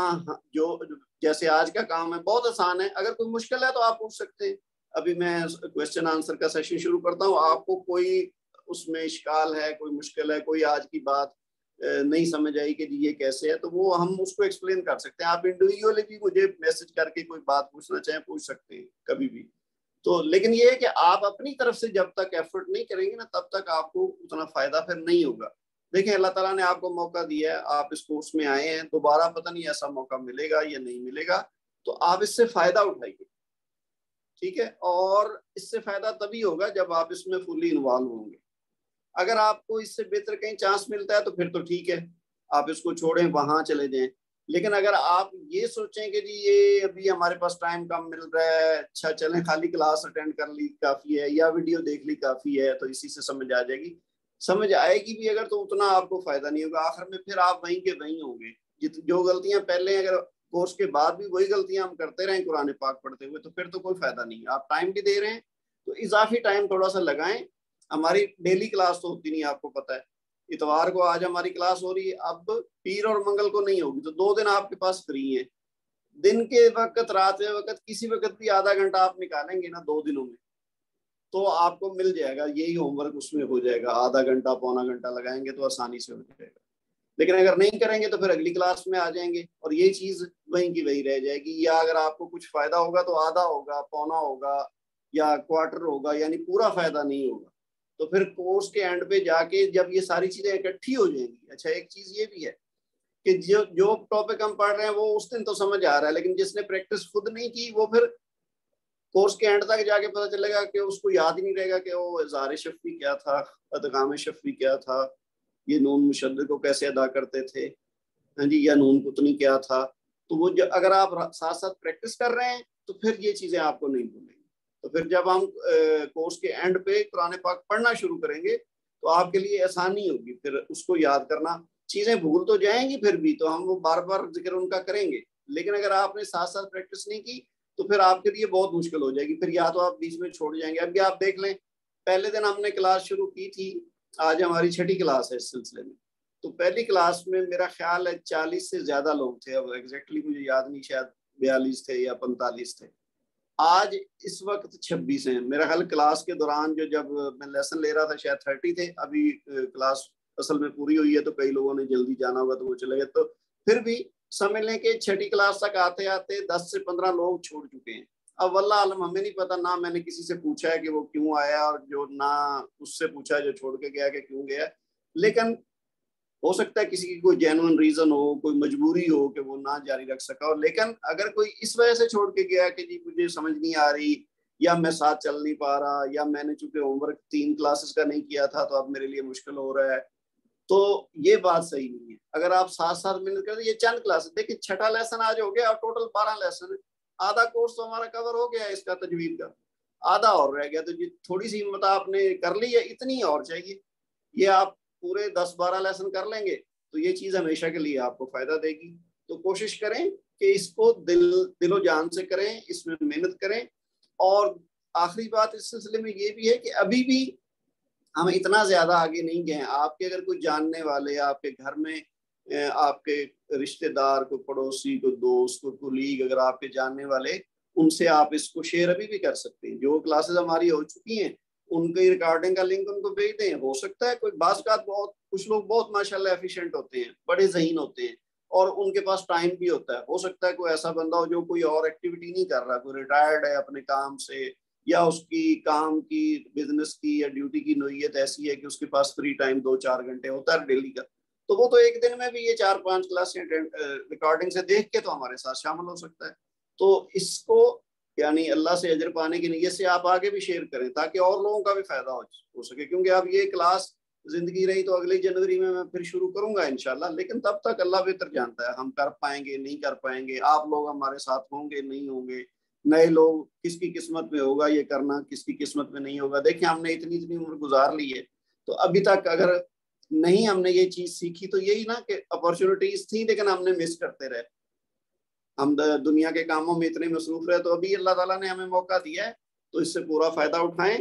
جو جیسے آج کا کام ہے بہت آسان ہے, اگر کوئی مشکل ہے تو آپ پوچھ سکتے ہیں. ابھی میں کویسچن آنسر کا سیشن شروع کرتا ہوں, آپ کو کوئی اس میں اشکال ہے, کوئی مشکل ہے, کوئی آج کی بات نہیں سمجھ آئی کہ جی یہ کیسے ہے, تو وہ ہم اس کو ایکسپلین کر سکتے ہیں. آپ انڈیویجولی بھی مجھے میسج کر کے کوئی بات پوچھنا چاہیں پوچھ سکتے ہیں کبھی بھی. تو لیکن یہ ہے کہ آپ اپنی طرف سے جب تک ایفرٹ نہیں کریں گے نا, تب تک آپ کو اتنا فائدہ پھر نہیں ہوگا. دیکھیں اللہ تعالیٰ نے آپ کو موقع دیا ہے, آپ اس کورس میں آئے ہیں, دوبارہ پتہ نہیں ایسا موقع ملے گا یا نہیں ملے گا, تو آپ اس سے فائدہ اٹھائیے. ٹھیک ہے, اور اس سے فائدہ تبھی ہوگا جب آپ اس میں فلی انوالو ہوں گے. اگر آپ کو اس سے بہتر کہیں چانس ملتا ہے تو پھر تو ٹھیک ہے, آپ اس کو چھوڑیں, وہاں چلے جائیں. لیکن اگر آپ یہ سوچیں کہ جی یہ ابھی ہمارے پاس ٹائم کم مل رہا ہے, اچھا چلیں خالی کلاس اٹینڈ کر لی کافی ہے یا ویڈیو دیکھ لی کافی ہے, تو اسی سے سمجھ آ جائے گی. سمجھ آئے گی بھی اگر تو اتنا آپ کو فائدہ نہیں ہوگا, آخر میں پھر آپ وہیں کے وہیں ہوں گے. جو غلطیاں پہلے اگر کورس کے بعد بھی وہی غلطیاں ہم کرتے رہیں قرآن پاک پڑھتے ہوئے, تو پھر تو کوئی فائدہ نہیں. آپ ٹائم بھی دے رہے ہیں تو اضافی ٹائم تھوڑا سا لگائیں. ہماری ڈیلی کلاس تو ہوتی نہیں, آپ کو پتہ ہے. اتوار کو آج ہماری کلاس ہو رہی ہے, اب پیر اور منگل کو نہیں ہوگی, تو 2 دن آپ کے پاس فری ہیں. دن کے وقت, رات کے وقت, کسی وقت بھی آدھا گھنٹہ آپ نکالیں گے نا 2 دنوں میں, تو آپ کو مل جائے گا. یہی ہوم ورک اس میں ہو جائے گا, آدھا گھنٹہ پونا گھنٹہ لگائیں گے تو آسانی سے ہو جائے گا. لیکن اگر نہیں کریں گے تو پھر اگلی کلاس میں آ جائیں گے اور یہ چیز وہیں کی وہی رہ جائے گی. یا اگر آپ کو کچھ فائدہ ہوگا تو آدھا ہوگا, پونا ہوگا, یا کوارٹر ہوگا, یعنی پورا فائدہ نہیں ہوگا. تو پھر کورس کے اینڈ پہ جا کے جب یہ ساری چیزیں اکٹھی ہو جائیں گی. اچھا ایک چیز یہ بھی ہے کہ جو ٹاپک ہم پڑھ رہے ہیں وہ اس دن تو سمجھ آ رہا ہے, لیکن جس نے پریکٹس خود نہیں کی وہ پھر کورس کے اینڈ تک جا کے پتہ چلے گا کہ اس کو یاد ہی نہیں رہے گا کہ وہ اظہار شفوی کیا تھا, ادغام شفوی کیا تھا, یہ نون مشدد کو کیسے ادا کرتے تھے, ہاں جی, یا نون قطنی کیا تھا. تو وہ اگر آپ ساتھ ساتھ پریکٹس کر رہے ہیں تو پھر یہ چیزیں آپ کو نہیں بھولیں گی. تو پھر جب ہم کورس کے اینڈ پہ قرآن پاک پڑھنا شروع کریں گے تو آپ کے لیے آسانی ہوگی پھر اس کو یاد کرنا. چیزیں بھول تو جائیں گی پھر بھی, تو ہم وہ بار بار ذکر ان کا کریں گے, لیکن اگر آپ نے ساتھ ساتھ پریکٹس نہیں کی تو پھر آپ کے لیے بہت مشکل ہو جائے گی. پھر یا تو آپ بیچ میں چھوڑ جائیں گے. اب بھی آپ دیکھ لیں, پہلے دن ہم نے کلاس شروع کی تھی, آج ہماری 6ٹھی کلاس ہے اس سلسلے میں. تو پہلی کلاس میں میرا خیال ہے 40 سے زیادہ لوگ تھے, اب ایگزیکٹلی مجھے یاد نہیں, شاید 42 تھے یا 45 تھے. آج اس وقت 26 ہیں میرا خیال. کلاس کے دوران جب میں لیسن لے رہا تھا شاید 30 تھے. ابھی کلاس اصل میں پوری ہوئی ہے تو کئی لوگوں نے جلدی جانا ہوگا تو وہ چلے گئے. تو پھر بھی سمجھ لیں کہ 6ٹھی کلاس تک آتے آتے 10 سے 15 لوگ چھوڑ چکے ہیں. اب واللہ عالم ہمیں نہیں پتا, نہ میں نے کسی سے پوچھا ہے کہ وہ کیوں آیا, اور جو نہ اس سے پوچھا جو چھوڑ کے گیا کہ کیوں گیا. لیکن ہو سکتا ہے کسی کی کوئی جینوئن ریزن ہو, کوئی مجبوری ہو کہ وہ نہ جاری رکھ سکا ہو. لیکن اگر کوئی اس وجہ سے چھوڑ کے گیا کہ جی مجھے سمجھ نہیں آ رہی, یا میں ساتھ چل نہیں پا رہا, یا میں نے چونکہ ہوم ورک 3 کلاسز کا نہیں کیا تھا تو اب میرے لیے مشکل ہو رہا ہے, تو یہ بات صحیح نہیں ہے. اگر آپ ساتھ ساتھ محنت کرتے, یہ چند کلاسز دیکھیں, 6ٹھا لیسن آج ہو گیا اور ٹوٹل 12 لیسن ہے. آدھا کورس تو ہمارا کور ہو گیا اس کا تجوید کا, آدھا اور رہ گیا. تو یہ تھوڑی سی ہمت آپ نے کر لی ہے, اتنی اور چاہیے. یہ آپ پورے 10-12 لیسن کر لیں گے تو یہ چیز ہمیشہ کے لیے آپ کو فائدہ دے گی. تو کوشش کریں کہ اس کو دل و جان سے کریں, اس میں محنت کریں. اور آخری بات اس سلسلے میں یہ بھی ہے کہ ابھی بھی ہم اتنا زیادہ آگے نہیں گئے ہیں. آپ کے اگر کوئی جاننے والے, آپ کے گھر میں آپ کے رشتہ دار, کوئی پڑوسی, کوئی دوست, کوئی کولیگ اگر آپ کے جاننے والے, ان سے آپ اس کو شیئر ابھی بھی کر سکتے ہیں. جو کلاسز ہماری ہو چکی ہیں ان کی ریکارڈنگ کا لنک ان کو بھیج دیں. ہو سکتا ہے کوئی بعض کا کچھ لوگ بہت ماشاءاللہ ایفیشینٹ ہوتے ہیں, بڑے ذہین ہوتے ہیں, اور ان کے پاس ٹائم بھی ہوتا ہے. ہو سکتا ہے کوئی ایسا بندہ ہو جو کوئی اور ایکٹیویٹی نہیں کر رہا, کوئی ریٹائرڈ ہے اپنے کام سے, یا اس کی کام کی, بزنس کی یا ڈیوٹی کی نوعیت ایسی ہے کہ اس کے پاس فری ٹائم 2-4 گھنٹے ہوتا ہے ڈیلی کا, تو وہ تو ایک دن میں بھی یہ 4-5 کلاسیں ریکارڈنگ سے دیکھ کے تو ہمارے ساتھ شامل ہو سکتا ہے. تو اس کو یعنی اللہ سے اجر پانے کی نیت سے آپ آگے بھی شیئر کریں تاکہ اور لوگوں کا بھی فائدہ ہو سکے. کیونکہ اب یہ کلاس زندگی رہی تو اگلی جنوری میں پھر شروع کروں گا انشاءاللہ. لیکن تب تک اللہ بہتر جانتا ہے ہم کر پائیں گے نہیں کر پائیں گے, آپ لوگ ہمارے ساتھ ہوں گے نہیں ہوں گے, نئے لوگ کس کی قسمت میں ہوگا یہ کرنا, کس کی قسمت میں نہیں ہوگا. دیکھیں ہم نے اتنی عمر گزار لی ہے, تو ابھی تک اگر نہیں ہم نے یہ چیز سیکھی تو یہی نا کہ اپرچونٹیز تھیں لیکن ہم نے مس کرتے رہے. ہم دنیا کے کاموں میں اتنے مصروف رہے, تو ابھی اللہ تعالیٰ نے ہمیں موقع دیا ہے تو اس سے پورا فائدہ اٹھائیں.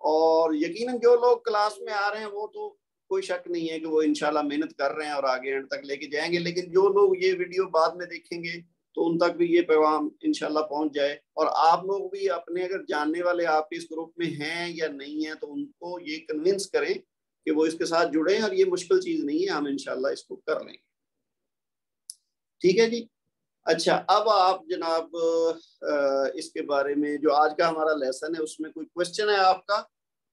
اور یقیناً جو لوگ کلاس میں آ رہے ہیں وہ تو کوئی شک نہیں ہے کہ وہ انشاءاللہ محنت کر رہے ہیں اور آگے اینڈ تک لے کے جائیں گے. لیکن جو لوگ یہ ویڈیو بعد میں دیکھیں گے تو ان تک بھی یہ پیغام انشاءاللہ پہنچ جائے. اور آپ لوگ بھی اپنے اگر جاننے والے آپ کے اس گروپ میں ہیں یا نہیں ہیں تو ان کو یہ کنونس کریں کہ وہ اس کے ساتھ جڑیں, اور یہ مشکل چیز نہیں ہے, ہم انشاءاللہ اس کو کر لیں گے. ٹھیک ہے جی. اچھا, اب آپ جناب اس کے بارے میں جو آج کا ہمارا لیسن ہے اس میں کوئی کوشچن ہے آپ کا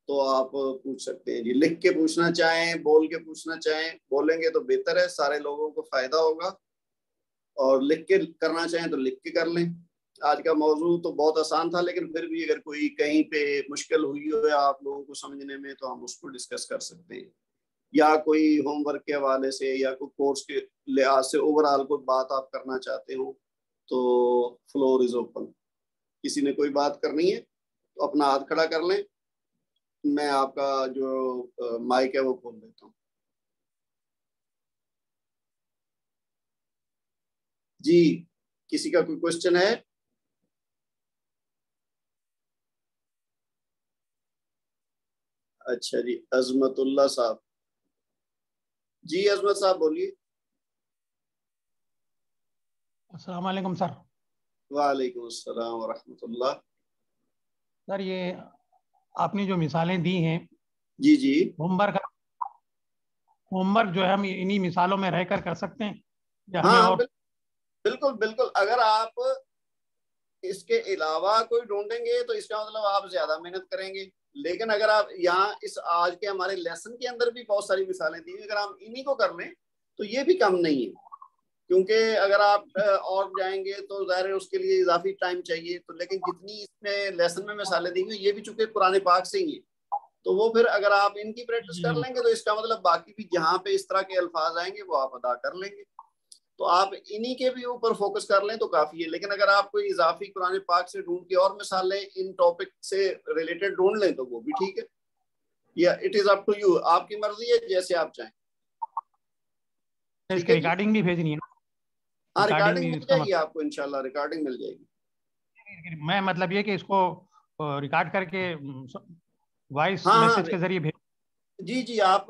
تو آپ پوچھ سکتے ہیں جی. لکھ کے پوچھنا چاہیں, بول کے پوچھنا چاہیں, بولیں گے تو بہتر ہے, سارے لوگوں کو فائدہ ہوگا. اور لکھ کے کرنا چاہیں تو لکھ کے کر لیں. آج کا موضوع تو بہت آسان تھا, لیکن پھر بھی اگر کوئی کہیں پہ مشکل ہوئی ہو آپ لوگوں کو سمجھنے میں تو ہم اس کو ڈسکس کر سکتے ہیں, یا کوئی ہوم ورک کے حوالے سے یا کوئی کورس کے لحاظ سے اوور آل کوئی بات آپ کرنا چاہتے ہو تو فلور از اوپن. کسی نے کوئی بات کرنی ہے تو اپنا ہاتھ کھڑا کر لیں, میں آپ کا جو مائک ہے وہ کھول دیتا ہوں. جی, کسی کا کوئی کوشچن ہے؟ اچھا جی, عظمت اللہ صاحب. جی عظمت صاحب بولیے. السلام علیکم سر. وعلیکم السلام ورحمۃ اللہ. سر یہ آپ نے جو مثالیں دی ہیں, جی جی, ہوم ورک جو ہے ہم انہی مثالوں میں رہ کر سکتے ہیں یا ہمیں ہاں اور؟ بالکل بالکل. اگر آپ اس کے علاوہ کوئی ڈھونڈیں گے تو اس کا مطلب آپ زیادہ محنت کریں گے. لیکن اگر آپ یہاں اس آج کے ہمارے لیسن کے اندر بھی بہت ساری مثالیں دی, اگر ہم انہی کو کر لیں تو یہ بھی کم نہیں ہے. کیونکہ اگر آپ اور جائیں گے تو ظاہر ہے اس کے لیے اضافی ٹائم چاہیے. تو لیکن جتنی اس میں لیسن میں مثالیں دی ہوئی یہ بھی چونکہ قرآن پاک سے ہی ہیں, تو وہ پھر اگر آپ ان کی پریکٹس کر لیں گے تو اس کا مطلب باقی بھی جہاں پہ اس طرح کے الفاظ آئیں گے وہ آپ ادا کر لیں گے. تو آپ انہی کے بھی اوپر فوکس کر لیں تو کافی ہے. لیکن اگر آپ کوئی اضافی قرآن پاک سے ڈھونڈ کے اور مثالیں ان ٹاپک سے ریلیٹڈ ڈھونڈ لیں تو وہ بھی ٹھیک ہے, یا it is up to you, آپ کی مرضی ہے جیسے آپ چاہیں. اس کی ریکارڈنگ بھی بھیجنی ہے؟ ہاں ریکارڈنگ مل جائے گی آپ کو, انشاءاللہ ریکارڈنگ مل جائے گی. میں مطلب یہ کہ اس کو ریکارڈ کر کے وائس ہاں میسج کے ذریعے بھیج. جی جی, آپ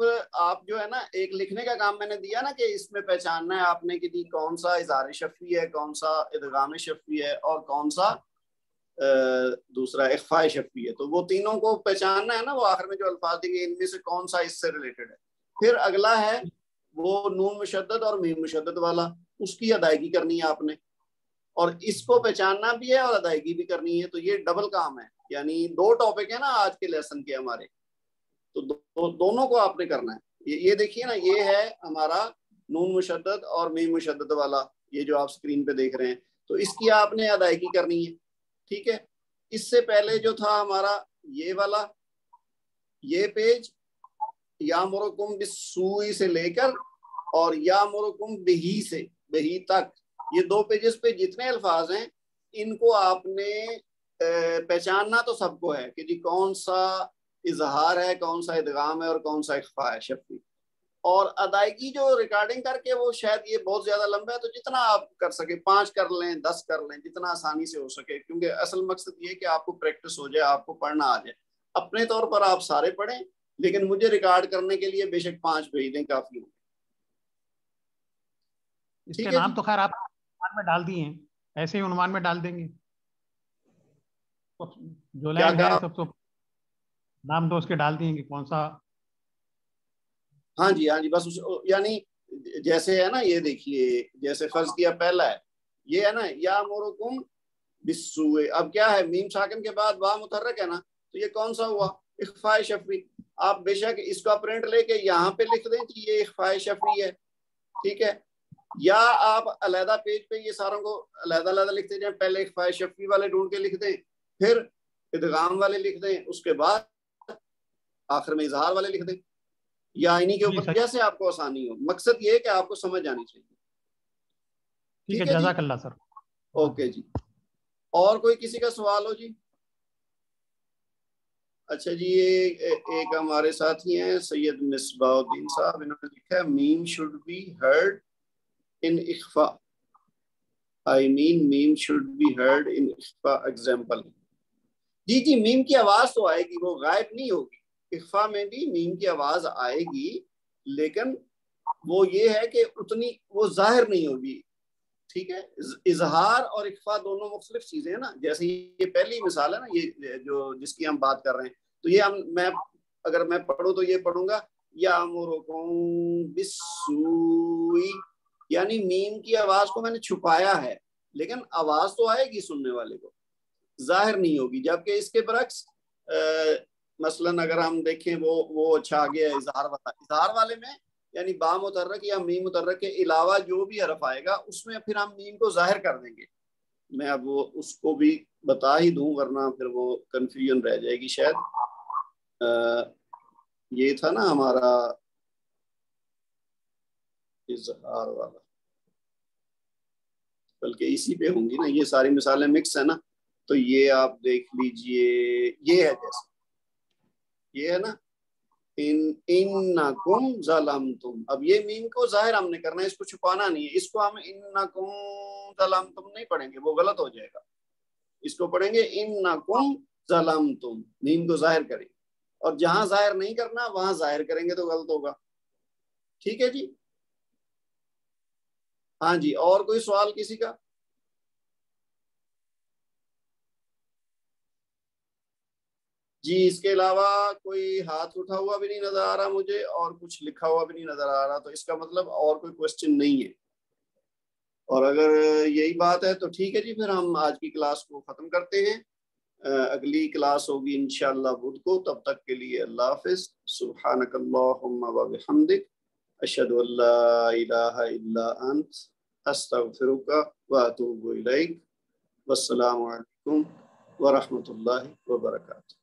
جو ہے نا ایک لکھنے کا کام میں نے دیا نا کہ اس میں پہچاننا ہے آپ نے کہ جی کون سا اظہار شفوی ہے, کون سا ادغام شفوی ہے, اور کون سا دوسرا اخفاء شفوی ہے. تو وہ تینوں کو پہچاننا ہے نا, وہ آخر میں جو الفاظ دیں گے ان میں سے کون سا اس سے ریلیٹڈ ہے. پھر اگلا ہے وہ نون مشدد اور میم مشدد والا, اس کی ادائیگی کرنی ہے آپ نے, اور اس کو پہچاننا بھی ہے اور ادائیگی بھی کرنی ہے. تو یہ ڈبل کام ہے, یعنی دو ٹاپک ہیں نا آج کے لیسن کے ہمارے, تو دونوں کو آپ نے کرنا ہے. یہ دیکھیے نا, یہ ہے ہمارا نون مشدد اور میم مشدد والا, یہ جو آپ اسکرین پہ دیکھ رہے ہیں. تو اس کی آپ نے ادائیگی کرنی ہے, ٹھیک ہے. اس سے پہلے جو تھا ہمارا یہ والا, یہ پیج یامرکم بالسوء سے لے کر اور یامرکم بہی سے بہی تک, یہ دو پیجز پہ جتنے الفاظ ہیں ان کو آپ نے پہچاننا تو سب کو ہے کہ جی کون سا اظہار ہے, کون سا ادغام ہے اور کون سا اخفاء ہے شفوی. اور ادائیگی جو ریکارڈنگ کر کے, وہ شاید یہ بہت زیادہ لمبا ہے, تو جتنا آپ کر سکے 5 کر لیں, 10 کر لیں, جتنا آسانی سے ہو سکے, کیونکہ اصل مقصد یہ کہ آپ کو پریکٹس ہو جائے, آپ کو پڑھنا آ جائے. اپنے طور پر آپ سارے پڑھیں, لیکن مجھے ریکارڈ کرنے کے لیے بے شک 5 بھیج دیں, کافی ہوں. اس کے نام تو خیر آپ عنوان میں ڈال دیے ہیں, ایسے ہی عنوان میں ڈال دیں گے. جو لائن ہے سب تو نام تو اس کے ڈال دیں گے کون سا. ہاں جی, ہاں جی, بس یعنی جیسے ہے نا, یہ دیکھیے جیسے فرض کیا پہلا ہے یہ ہے نا یامرکم بالسوء, اب کیا ہے میم ساکن کے بعد با متحرک ہے نا, تو یہ کون سا ہوا اخفاء شفوی. آپ بے شک اس کا پرنٹ لے کے یہاں پہ لکھ دیں کہ یہ اخفاء شفوی ہے, ٹھیک ہے. یا آپ علیحدہ پیج پہ یہ ساروں کو علیحدہ علیحدہ لکھتے جائیں, پہلے اخفاء شفوی والے ڈھونڈ کے لکھ دیں, پھر ادغام والے لکھ دیں, اس کے بعد آخر میں اظہار والے لکھ دیں, یا انہی کے اوپر جیسے آپ کو آسانی ہو. مقصد یہ ہے کہ آپ کو سمجھ آنی چاہیے. ٹھیک ہے, جزاک اللہ سر. اوکے جی, اور کوئی کسی کا سوال ہو جی؟ اچھا جی, ایک ہمارے ساتھی ہیں سید مصباح الدین صاحب, انہوں نے لکھا ہے میم should be heard in اخفاء. I mean meme should be heard in اخفاء example. جی جی, میم کی آواز تو آئے گی, وہ غائب نہیں ہوگی. اخفاء میں بھی میم کی آواز آئے گی, لیکن وہ یہ ہے کہ اتنی وہ ظاہر نہیں ہوگی, ٹھیک ہے. اظہار اور اخفاء دونوں مختلف چیزیں ہیں نا. جیسے یہ پہلی مثال ہے نا, یہ جو جس کی ہم بات کر رہے ہیں, تو یہ میں اگر میں پڑھوں تو یہ پڑھوں گا یامرکم بالسوء, یعنی میم کی آواز کو میں نے چھپایا ہے, لیکن آواز تو آئے گی سننے والے کو, ظاہر نہیں ہوگی. جبکہ اس کے برعکس مثلاً اگر ہم دیکھیں وہ اچھا آگے اظہار والے میں یعنی با متحرک یا میم متحرک کے علاوہ جو بھی حرف آئے گا اس میں پھر ہم میم کو ظاہر کر دیں گے. میں اب وہ اس کو بھی بتا ہی دوں, ورنہ پھر وہ کنفیوژن رہ جائے گی شاید. یہ تھا نا ہمارا اظہار والا, بلکہ اسی پہ ہوں گی نا, یہ ساری مثالیں مکس ہے نا. تو یہ آپ دیکھ لیجئے, یہ ہے جیسے یہ ہے نا انکم ظلمتم. اب یہ میم کو ظاہر ہم نے کرنا ہے, اس کو چھپانا نہیں ہے. اس کو ہم انکم ظلمتم نہیں پڑھیں گے, وہ غلط ہو جائے گا. اس کو پڑھیں گے انکم ظلمتم, میم کو ظاہر کریں گے, اور جہاں ظاہر نہیں کرنا وہاں ظاہر کریں گے تو غلط ہوگا. ٹھیک ہے جی, ہاں جی. اور کوئی سوال کسی کا؟ جی, اس کے علاوہ کوئی ہاتھ اٹھا ہوا بھی نہیں نظر آ رہا مجھے, اور کچھ لکھا ہوا بھی نہیں نظر آ رہا, تو اس کا مطلب اور کوئی کوشچن نہیں ہے. اور اگر یہی بات ہے تو ٹھیک ہے جی, پھر ہم آج کی کلاس کو ختم کرتے ہیں. اگلی کلاس ہوگی انشاءاللہ بدھ کو. تب تک کے لیے اللہ حافظ. سبحانک اللہم و بحمدک, اشہد ان لا الہ الا انت, استغفرک و اتوب الیک. والسلام علیکم ورحمۃ اللہ وبرکاتہ.